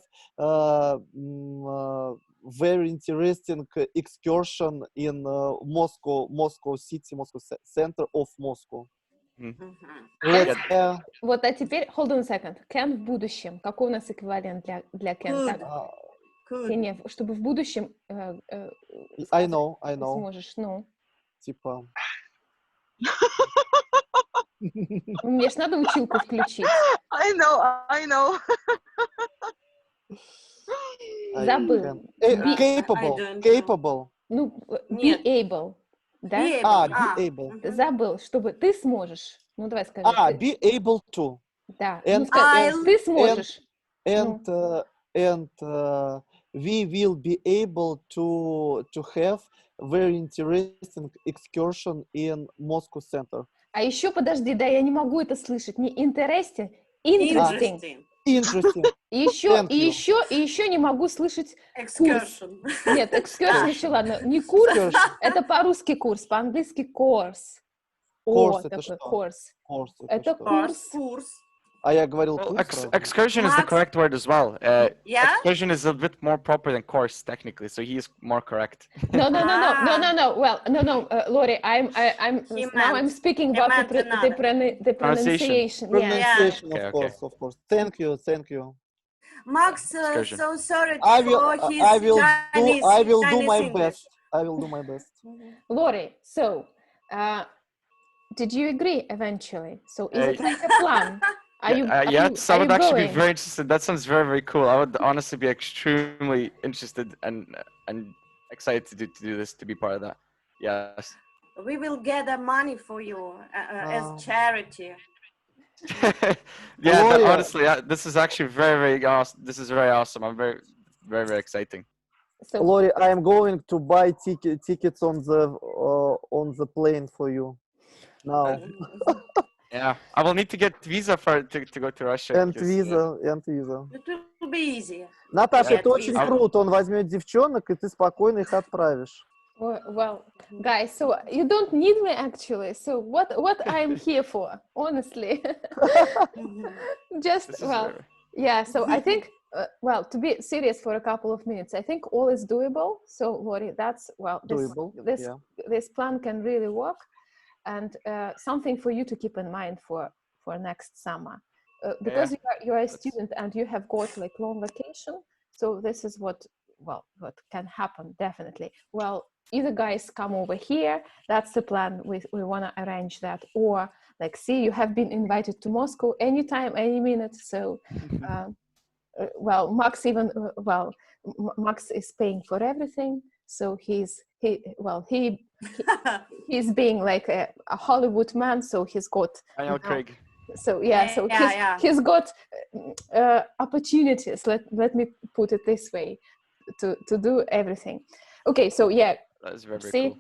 very interesting excursion in Moscow city, center of Moscow. Вот, а теперь, hold on a second. Can в будущем. Какой у нас эквивалент для can? Could. Так, Could. не, чтобы в будущем I know. сможешь, ну. Типа... Мне ж надо училку включить. I know. Забыл. Capable. Ну, be able. Да? Be able. Забыл, чтобы ты сможешь. Ну, давай скажи. Be able to. Да. Ну, скажи, ты сможешь. And we will be able to have very interesting excursion in Moscow center. А еще, подожди, да, я не могу это слышать. Не interesting, interesting. Interesting. И еще не могу слышать Excursion. курс. Нет, excursion еще ладно. Не курс, это по-русски курс, по-английски course. Course это такой что? course. Course Это Курс. А я говорил Well, курс. excursion is the correct word as well. Yeah? Excursion is a bit more proper than course, technically, so he is more correct. No. Well, no, Lori, I'm speaking about the pronunciation. Pronunciation, Okay. of course. Thank you. Max, Excursion. so sorry I for his will do my English. best. I will do my best. Lori, so did you agree eventually? So is it like a plan? Yes, I would actually be very interested. That sounds very, very cool. I would honestly be extremely interested and excited to do this, to be part of that. Yes. We will gather money for you as charity. Honestly, this is actually very, very awesome. This is very awesome. I'm very, very, very exciting. So, Lori, I am going to buy tickets on the plane for you now. Yeah, I will need to get visa to go to Russia. And visa. It will be easy. Наташа, это Get очень visa. круто. Он возьмет девчонок, и ты спокойно их отправишь. well, guys, so you don't need me actually. So what I'm here for, honestly? Just yeah. So I think to be serious for a couple of minutes, I think all is doable. So Lori, that's Doable, this plan can really work. And something for you to keep in mind for next summer, because you are a student and you have got like long vacation. So this is what can happen definitely. Well, either guys come over here. That's the plan. We want to arrange that, or like, see, you have been invited to Moscow anytime, any minute. So, Max Max is paying for everything. So he's being like a Hollywood man, so he's got Craig. So he's got opportunities. Let me put it this way, to do everything. Okay, so that's very, very cool.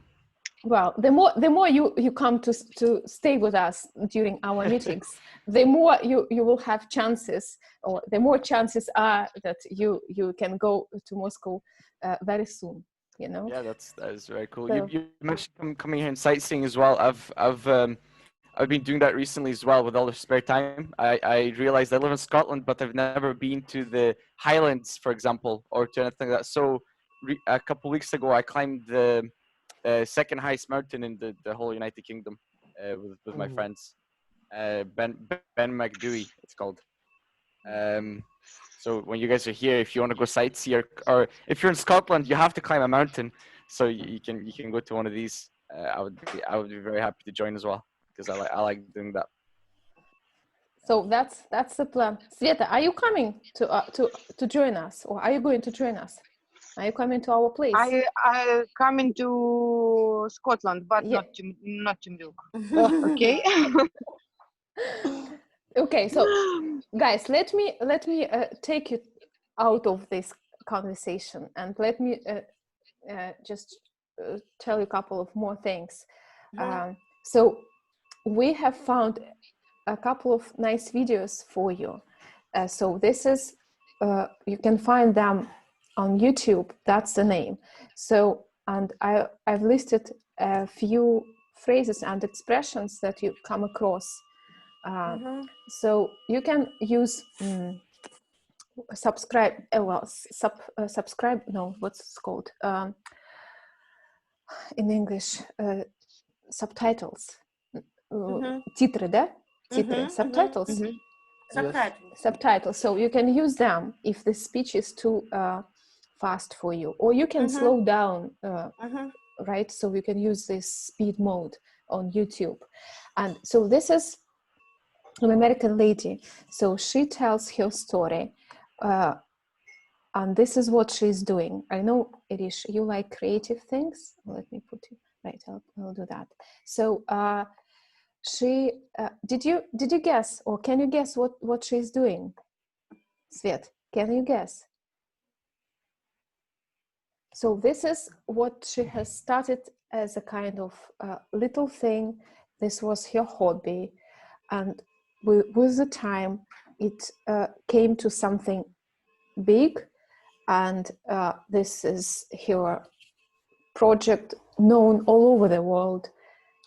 Well, the more you come to stay with us during our meetings, the more you will have chances, or the more chances are that you can go to Moscow very soon. You know? Yeah, that is very cool. So, you mentioned coming here and sightseeing as well. I've been doing that recently as well with all the spare time. I realized I live in Scotland, but I've never been to the Highlands, for example, or to anything like that. So a couple of weeks ago, I climbed the second highest mountain in the whole United Kingdom with my friends. Ben McDewey, it's called. So when you guys are here, if you want to go sightsee, or if you're in Scotland, you have to climb a mountain. So you can go to one of these. I would be very happy to join as well, because I like doing that. So that's the plan. Sveta, are you coming to join us, or are you going to join us? Are you coming to our place? I coming to Scotland, but not to milk. Okay. Okay, so guys, let me take you out of this conversation, and let me just tell you a couple of more things. So we have found a couple of nice videos for you. So this is, you can find them on YouTube. That's the name. So, and I've listed a few phrases and expressions that you come across. So you can use subscribe. Subscribe. No, what's it called in English? Subtitles. Titre, да? Titre. Subtitles. Subtitles. So you can use them if the speech is too fast for you, or you can slow down. Right? So you can use this speed mode on YouTube. And so this is an American lady. So she tells her story, and this is what she's doing. I know, Irish, you like creative things. Let me put you right. I'll do that. So she did you guess, or can you guess what she's doing? Svet, can you guess? So this is what she has started as a kind of little thing. This was her hobby, and with the time it came to something big, and this is her project known all over the world.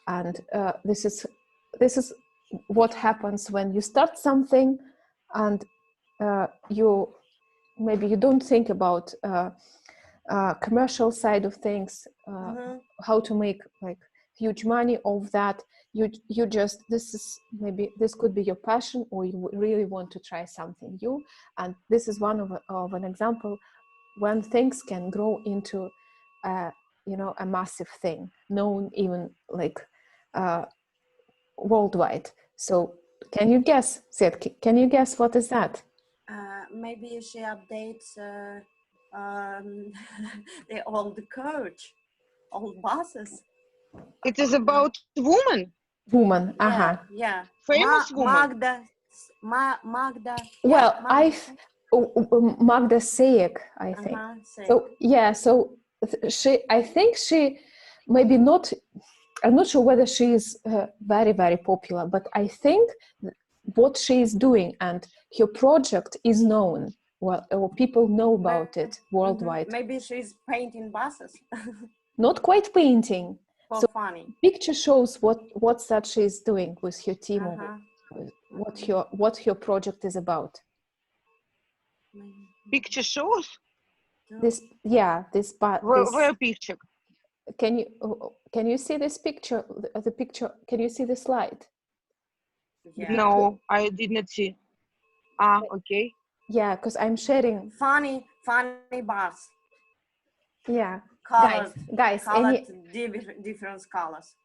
And this is what happens when you start something, and you don't think about commercial side of things, how to make like huge money of that. You just, this could be your passion, or you really want to try something new. And this is one of an example when things can grow into a massive thing, known even like worldwide. So can you guess, Seth, can you guess what is that? Maybe she updates the old coach, old bosses. It is about woman. Woman, Yeah. Famous woman. Magda. Well, Magda Magda. Sayek, I think. So yeah, so I think she maybe not. I'm not sure whether she is very, very popular, but I think what she is doing and her project is known. Well, or people know about it worldwide. Maybe she's painting buses. Not quite painting. So funny. Picture shows what's that she's doing with her team, or what her project is about. Picture shows? This Where picture? Can you see this picture? The picture. Can you see the slide? Yeah. No, I did not see. Okay. Yeah, because I'm sharing. Funny bus. Yeah. Colored, guys, different colors.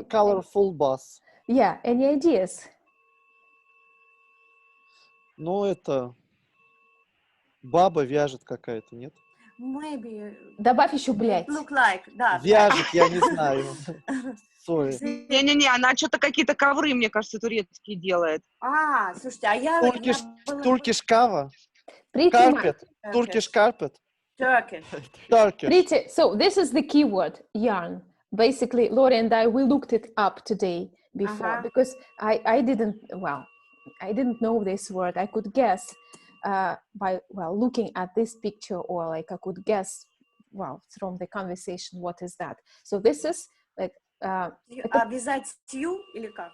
Colorful bus. Yeah, any ideas? Ну, это баба вяжет какая-то, нет? Maybe. Добавь еще, блядь. Look like, да. Вяжет, я не знаю. Sorry. Не-не-не, она что-то какие-то ковры, мне кажется, турецкие делает. Слушайте, а я... Turkish cover? Carpet. Turkish carpet? Turkish. Pretty. So this is the keyword, yarn. Basically, Lori and I, we looked it up today before because I didn't know this word. I could guess by looking at this picture, or like I could guess from the conversation what is that. So this is like вязать сью или как?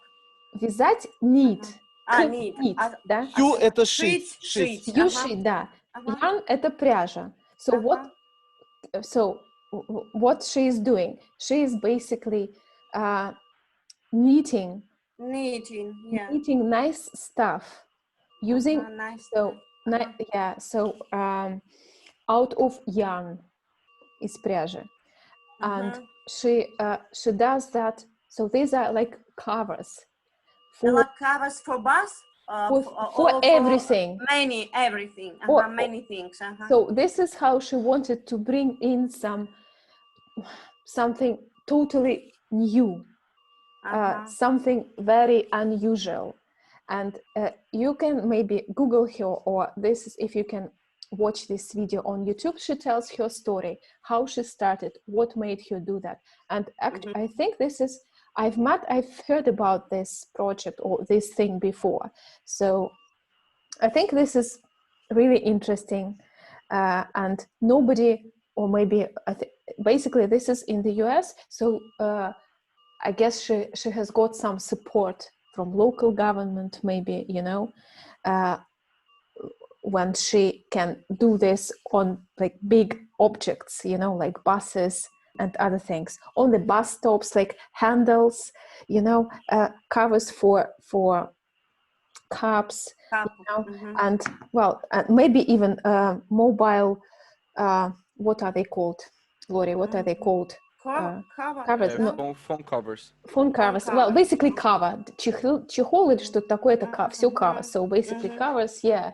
Вязать knit. Knit. Да? Сью это шить. Сью шить, да. Yarn это пряжа. So what she is doing? She is basically knitting nice stuff using out of yarn is пряжа. And she does that. So these are like covers. Covers for bus? For everything. Everything. Many things. So this is how she wanted to bring in something totally new, something very unusual. And you can maybe Google her, or this is if you can watch this video on YouTube. She tells her story, how she started, what made her do that. And actually, I think this is I've heard about this project or this thing before. So I think this is really interesting, and nobody, or maybe basically this is in the US. So I guess she has got some support from local government, maybe, you know, when she can do this on like big objects, you know, like buses and other things on the bus stops, like handles, you know, covers for cabs, you know, and well, maybe even mobile. What are they called, Lori? What are they called? Covers. No. Phone covers. Phone covers. Well, basically cover. Чехол или что-то такое, это все cover. So basically covers, yeah,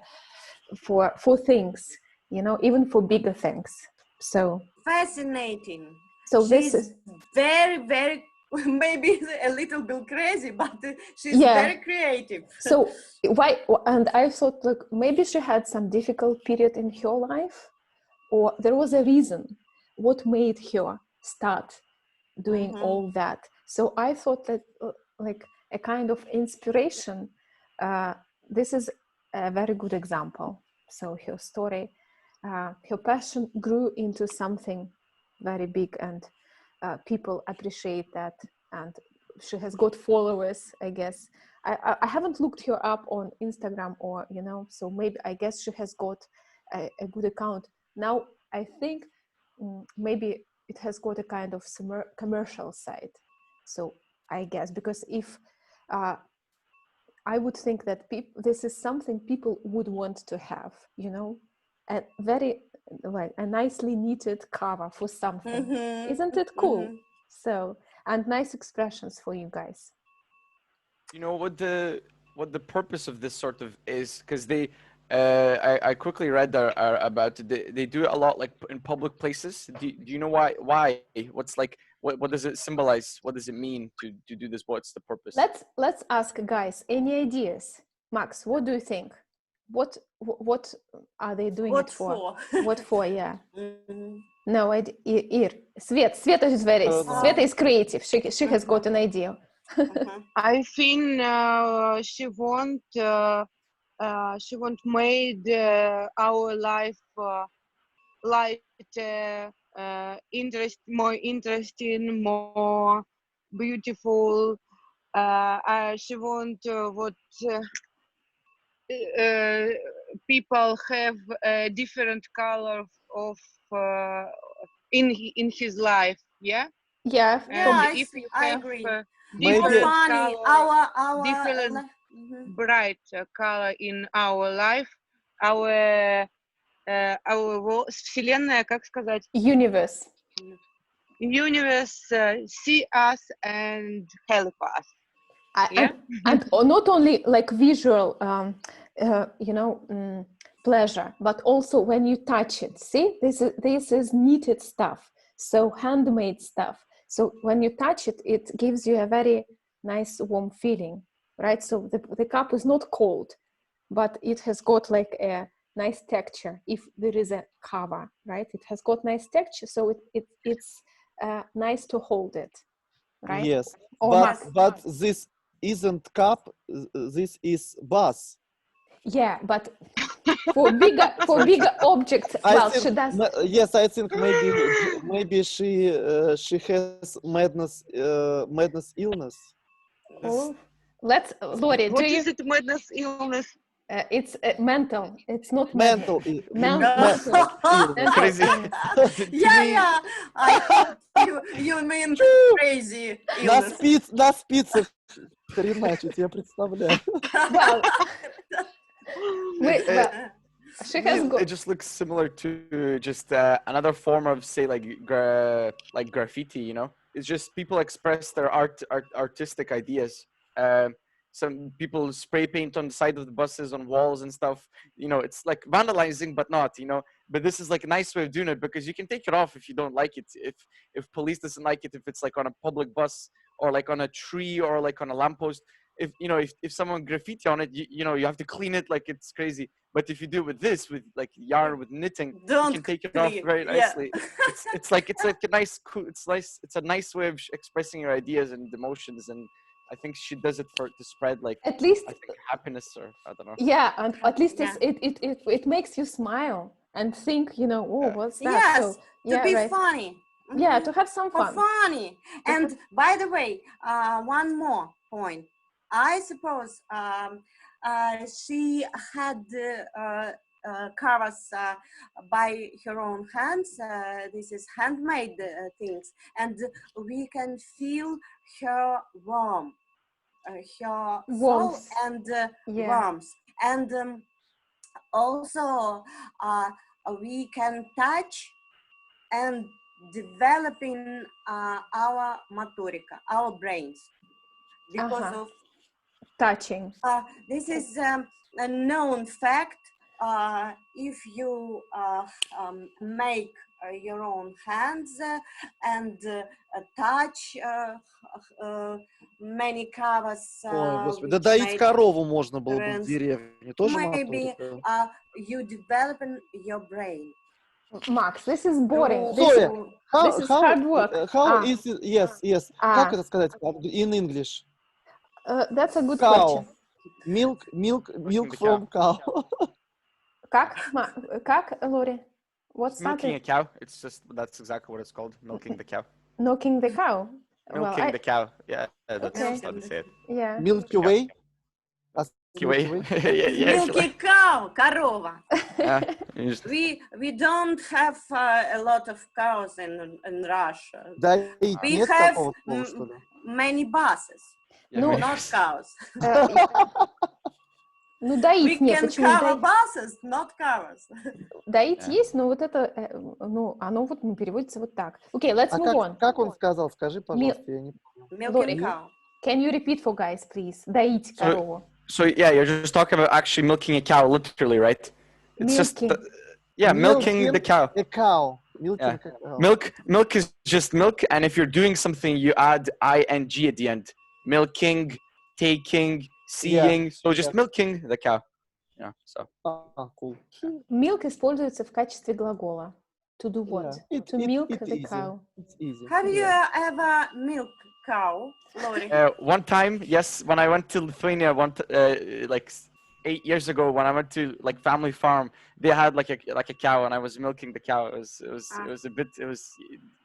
for things, you know, even for bigger things. So fascinating. So she's this is very, very, maybe a little bit crazy, but she's very creative. So why? And I thought, like, maybe she had some difficult period in her life, or there was a reason. What made her start doing all that? So I thought that, like, a kind of inspiration. This is a very good example. So her story, her passion grew into something very big, and people appreciate that. And she has got followers, I guess. I haven't looked her up on Instagram, or, you know, so maybe, I guess she has got a good account. Now, I think maybe it has got a kind of commercial side. So I guess, because if I would think that this is something people would want to have, you know, a very, like, a nicely knitted cover for something. Isn't it cool? So, and nice expressions for you guys. You know what the purpose of this sort of is, because they I quickly read about it. They do it a lot, like in public places. Do you know why? What's like, what does it symbolize? What does it mean to do this? What's the purpose? Let's ask guys. Any ideas? Max, what do you think? What are they doing it for? What for? Yeah. No idea. Sveta is Sveta is creative. She has got an idea. I think she want made our life more interesting, more beautiful. She want what people have a different color of in his life. Yeah. Yeah. I agree. Different funny. Our different bright color in our life, our вселенная, как сказать? Universe see us and help us. And not only like visual, you know, pleasure, but also when you touch it. See, this is knitted stuff, so handmade stuff. So when you touch it, it gives you a very nice warm feeling, right? So the cup is not cold, but it has got like a nice texture. If there is a cover, right, it has got nice texture, so it's nice to hold it, right? Yes, but this isn't cup. This is bus. Yeah, but for bigger objects, she does. Yes, I think maybe she has madness illness. Oh, let's, Lori. What is it? Madness illness? It's mental. It's not mental. Crazy. Yeah. I thought you mean crazy illness. На спицах хреначить, я представляю. She has it just looks similar to just another form of, say, like graffiti, you know. It's just people express their artistic ideas. Some people spray paint on the side of the buses, on walls and stuff, you know. It's like vandalizing, but not, you know. But this is like a nice way of doing it, because you can take it off if you don't like it, if police doesn't like it, if it's like on a public bus or like on a tree or like on a lamppost. if you know if someone graffiti on it, you know you have to clean it like it's crazy. But if you do it with this, with like yarn, with knitting, you can take it off very nicely. It's like a nice, cool, it's a nice way of expressing your ideas and emotions. And I think she does it to spread like at least, I think happiness, or I don't know. Yeah, and at least it makes you smile and think, you know, oh, what's that? Yes, So, to yeah, be right. funny. Yeah, to have some For fun. funny. And by the way, one more point. I suppose she had covers by her own hands. This is handmade things, and we can feel her warmth, her soul and warmth. And also we can touch and developing our motorica, our brains, because of touching. This is a known fact. If you make your own hands and touch many covers, Ой, господи, да доить корову можно было бы в деревне, тоже maybe моторика. you developing your brain. Max, this is boring. This is hard work. How is it? Yes. Как это сказать in English? That's a good cow. question. Milk from cow. Как, Lori? What's milking a cow? It's just, that's exactly what it's called. Milking the cow. Milking the cow. Milking the cow. Yeah, that's how they say it. Yeah. Milky Way. Milky cow, корова. We don't have a lot of cows in Russia. We have many buses, not cows. Ну, доить нет. We can cover buses, not cows. Доить есть, но вот это, ну, оно вот переводится вот так. Okay, let's move on. Как он сказал? Скажи, пожалуйста, я не помню. Milking cow. Can you repeat for guys, please? Доить корову. So yeah, you're just talking about actually milking a cow, literally, right? It's milking. Just milking the cow. A cow. Milking cow. Milk is just milk, and if you're doing something, you add ing at the end. Milking, taking, seeing. So just milking the cow. Yeah. So. Cool. Milk используется в качестве глагола. To do what? To milk the cow. It's easy. Have you ever milked cow, Lori? One time, yes, when I went to Lithuania, like 8 years ago, when I went to like family farm, they had like a cow, and I was milking the cow. It was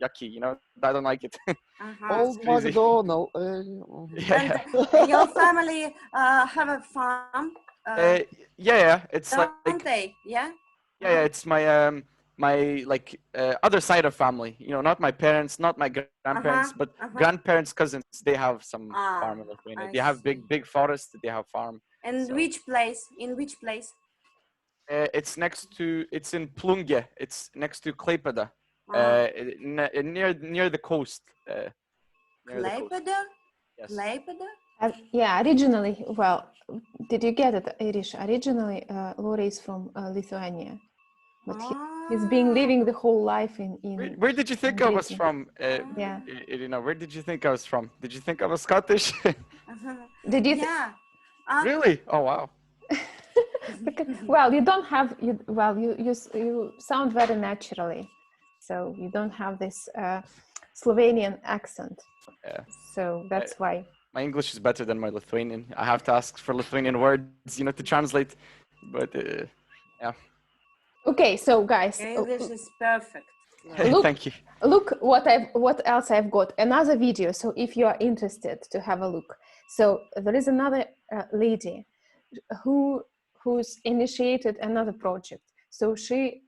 yucky, you know. I don't like it. Old McDonald. Yeah. And your family have a farm? It's don't like they? Yeah. Yeah, it's my like other side of family, you know, not my parents, not my grandparents, but grandparents, cousins. They have some farm in Lithuania. They have big forest. They have farm. And which place? In which place? It's in Plungė. It's next to Klaipėda, near the coast. Klaipėda? Yes. Klaipėda? Yeah, originally, well, did you get it, Irish? Originally, Lori is from Lithuania, but he's been living the whole life in Where did you think I was from? Yeah. Irina, where did you think I was from? Did you think I was Scottish? Did you? Yeah. Really? Oh wow. Well, you don't have you sound very naturally, so you don't have this Slovenian accent. Yeah. So that's why. My English is better than my Lithuanian. I have to ask for Lithuanian words, you know, to translate. But yeah. Okay, so guys, English is perfect. Thank you. Look what else I've got. Another video. So if you are interested to have a look. So there is another lady who's initiated another project. So she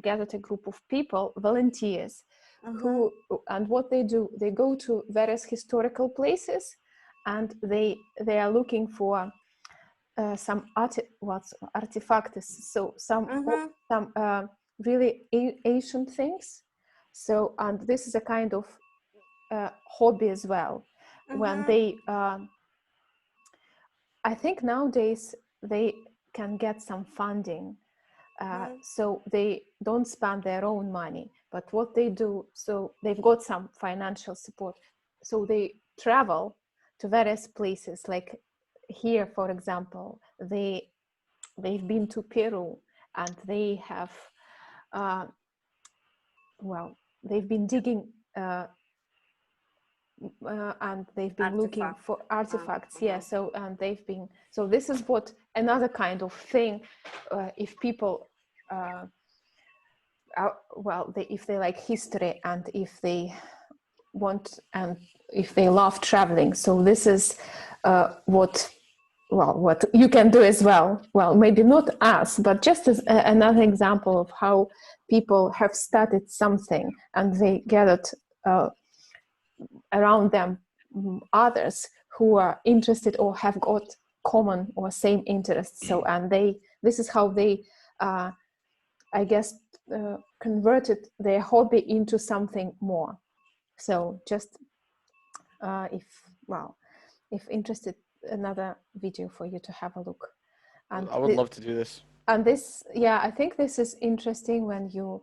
gathered a group of people, volunteers, who, and what they do, they go to various historical places, and they are looking for some artifacts. So some really ancient things. So, and this is a kind of hobby as well. When they, I think nowadays they can get some funding. So they don't spend their own money, but what they do, so they've got some financial support. So they travel to various places like here, for example, they've been to Peru, and they have, well, they've been digging and they've been looking for artifacts. Yeah, so they've been, so this is what another kind of thing, if people well, if they like history, and if they want, and if they love traveling, so this is what you can do as well. Well, maybe not us, but just as another example of how people have started something, and they gathered around them others who are interested or have got common or same interests. So, and this is how they I guess converted their hobby into something more. So just if interested, another video for you to have a look. And I would love to do this. And this, yeah, I think this is interesting when you,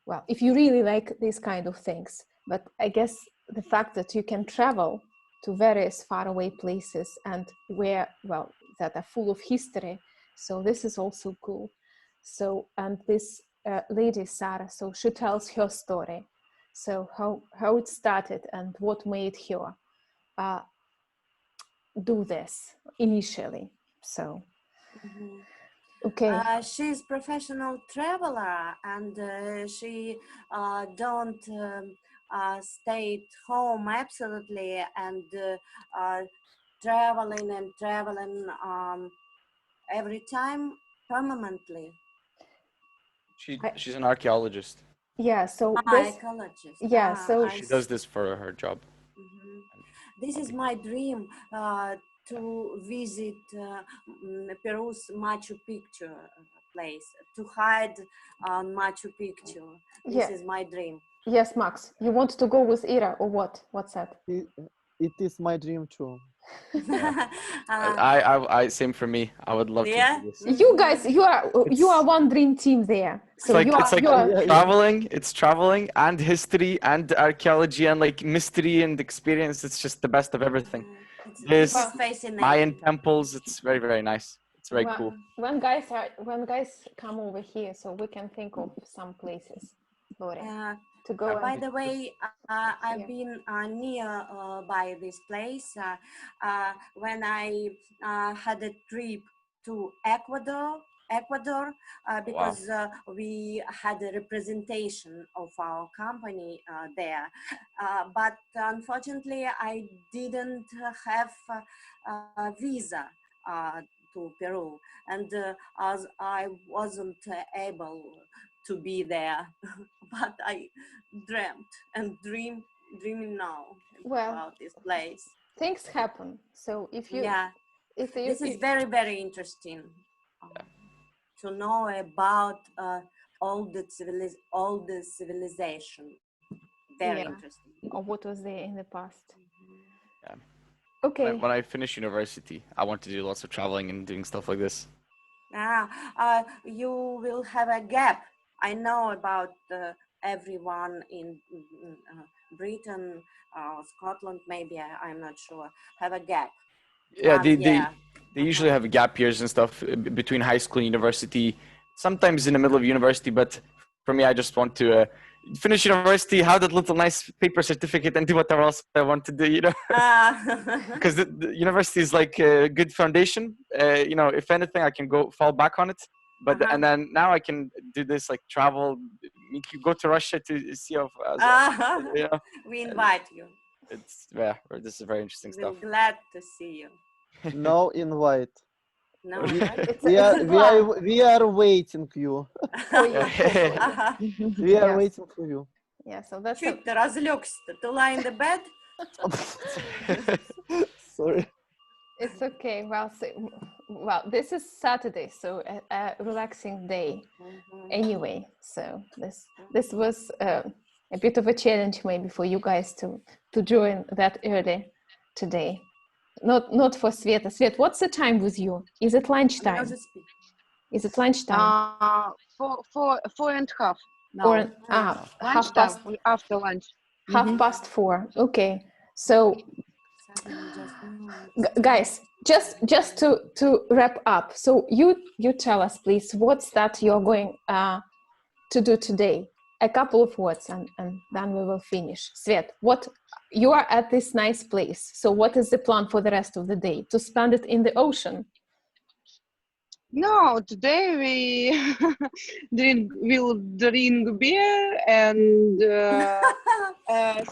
well, if you really like these kind of things. But I guess the fact that you can travel to various faraway places and where, well, that are full of history. So this is also cool. So, and this lady, Sarah, so she tells her story. So how it started and what made her do this initially. So, okay. She's professional traveler, and she don't stay at home absolutely, and traveling every time permanently. She's an archaeologist. Yeah, so archaeologist. Yeah, so she does this for her job. This is my dream, to visit Peru's Machu Picchu place, to hide on Machu Picchu. This is my dream. Yes, Max, you want to go with Ira or what? What's that? It is my dream too. I same for me. I would love to do this. You guys, you are one dream team there. So it's like traveling. It's traveling and history and archaeology and like mystery and experience. It's just the best of everything. This Mayan temples. It's very, very nice. It's very cool. When guys come over here, so we can think of some places, Lori, to go. By the way, I've been near by this place when I had a trip to Ecuador, because we had a representation of our company there, but unfortunately I didn't have a visa to Peru, and as I wasn't able to be there, but I dreamt and dreaming now about this place. Things happen, so if you this is very, very interesting to know about all the civilization. Very interesting. Or what was there in the past. Yeah. Okay. When I finish university, I want to do lots of traveling and doing stuff like this. You will have a gap. I know about everyone in Britain, Scotland, maybe, I'm not sure, have a gap. Yeah, they usually have gap years and stuff between high school and university, sometimes in the middle of university. But for me, I just want to finish university, have that little nice paper certificate, and do whatever else I want to do, you know. Because the university is like a good foundation. You know, if anything, I can fall back on it. But and then now I can do this, like travel, go to Russia to see how. You know, we invite you. This is very interesting stuff. We're glad to see you. No invite. No, we are waiting you. We are waiting for you. Yeah, so that's. Чуть ты разлегся-то? Ты lie in the bed? Sorry. It's okay. Well, this is Saturday, so a relaxing day. Anyway, so this was a bit of a challenge maybe for you guys to join that early today. Not for Sveta. Svet, what's the time with you? Is it lunchtime? Is it lunchtime? 4:30. Or half past after lunch. 4:30. Okay. So guys, just to wrap up. So you tell us, please, what's that you're going to do today? A couple of words, and then we will finish. Svet, what you are at this nice place. So what is the plan for the rest of the day? To spend it in the ocean? No, today we'll drink beer and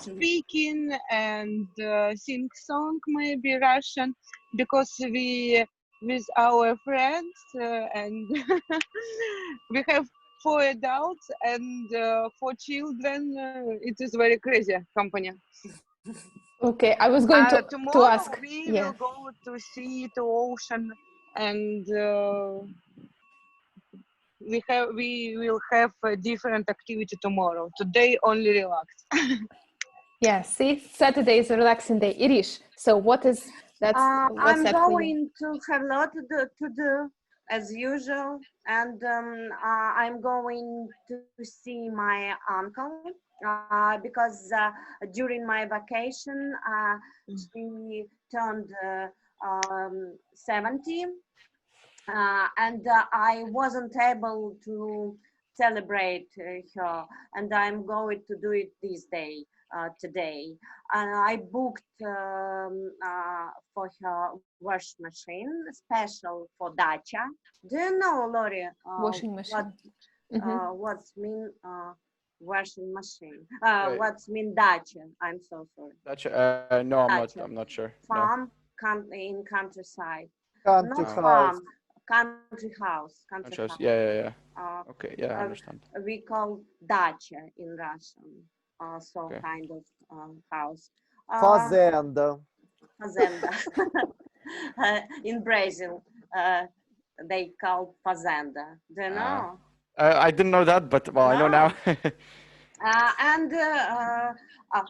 speaking and sing song, maybe Russian, because we with our friends and we have 4 adults and 4 children. It is very crazy company. Okay, I was going to ask. We will go to sea, to ocean, and we will have a different activity tomorrow. Today only relax. Yeah, see, Saturday is a relaxing day. Irish, so what's I'm going to have a lot to do as usual, and I'm going to see my uncle because during my vacation she turned 70, and I wasn't able to celebrate her, and I'm going to do it this day. Today, I booked for her wash machine, special for dacha. Do you know, Lori, washing machine? What's mean washing machine? What's mean dacha? I'm so sorry. Dacha? No, Dacha. I'm not sure. Farm, in countryside. Country Not house. farm, country house. Country house. Yeah. Okay, yeah, I understand. We call dacha in Russian. So Okay. kind of house. Fazenda. Fazenda. In Brazil, they call fazenda. Do you know? I didn't know that, but well, I know now. And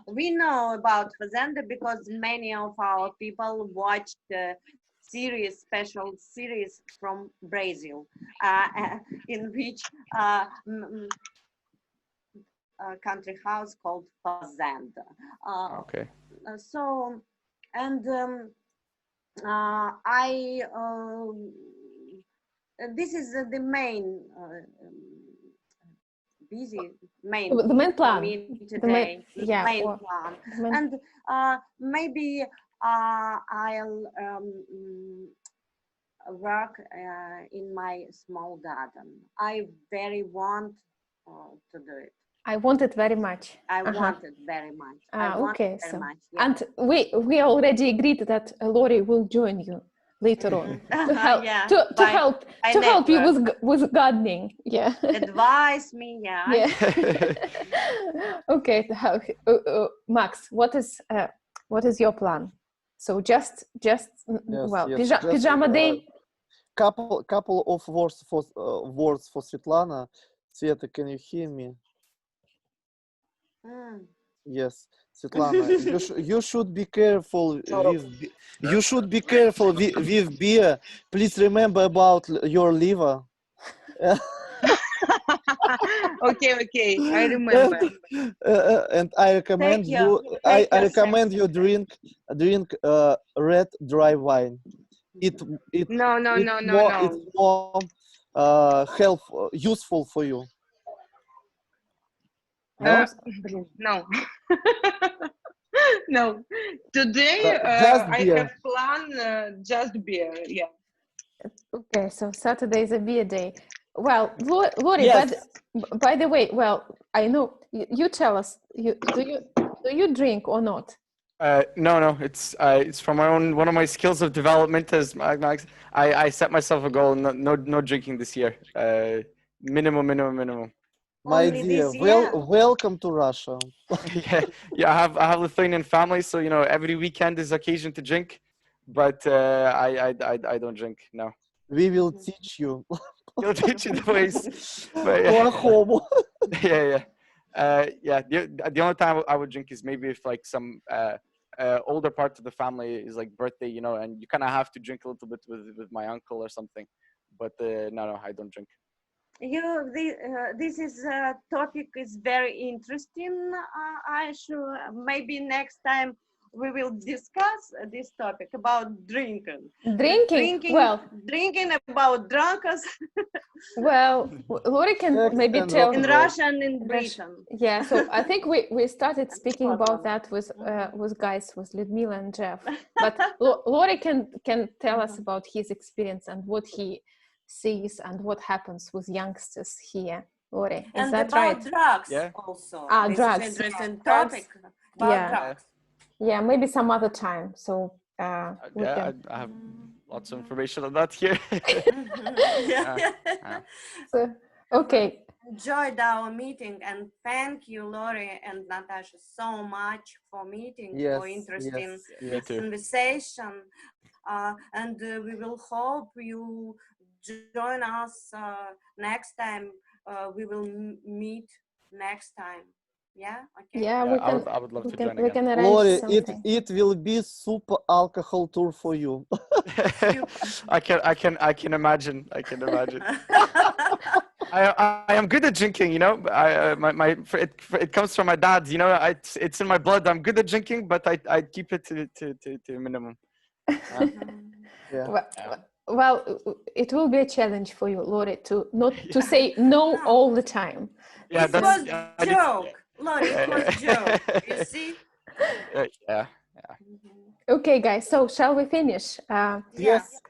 we know about fazenda because many of our people watched special series from Brazil, in which country house called fazenda. Okay. So, and this is the main the main plan today. Main plan, and maybe I'll work in my small garden. I very want to do it. I want it very much. I want it very much. Okay, very so much, yeah. and we already agreed that Lori will join you later on to help to help you with gardening. Yeah. Advise me, yeah. Yeah. Okay, Max, what is your plan? So just pajama day. Couple of words for Svetlana. Sveta, can you hear me? Yes, Svetlana, you should be careful with beer. Please remember about your liver. Okay, I remember. And I recommend I recommend you drink red dry wine. It's more useful for you. No. No. Today I have planned just beer. Yeah. Okay, so Saturday is a beer day. Well, Lori, yes. by the way, well, I know you tell us. Do you drink or not? No. It's from one of my skills of development as Max. I set myself a goal. No drinking this year. Minimum. My dear, welcome to Russia. yeah. I have Lithuanian family, so every weekend is occasion to drink, but I don't drink. No. We will teach you. You'll teach you the ways. Yeah. The only time I would drink is maybe if like some older part of the family is like birthday, and you kind of have to drink a little bit with my uncle or something. But no, I don't drink. This is topic is very interesting. I sure maybe next time we will discuss this topic about drinking. Drinking about drunkards. Well, Lori can maybe tell in Russia and in Britain. Yeah, so I think we started speaking about that with guys, with Ludmila and Jeff. But Lori can tell us about his experience and what he sees and what happens with youngsters here. Lori, is that right? And about drugs also. This drugs. is an interesting topic about drugs. Yeah, maybe some other time. So I have lots of information on that here. So, okay. Enjoyed our meeting, and thank you, Lori and Natasha, so much for meeting, for interesting conversation. And we will hope you join us next time. We will meet next time. Yeah. Okay. Yeah, I would love to join we again. can arrange Lori, something. it will be super alcohol tour for you. I can imagine. I can imagine. I am good at drinking, you know. It comes from my dad, you know. It's in my blood. I'm good at drinking, but I keep it to a minimum. Well, it will be a challenge for you, Lori, to not to say no all the time. Yeah, it was a joke. Lori, it was a joke. You see? Yeah. Okay, guys. So shall we finish? Yes.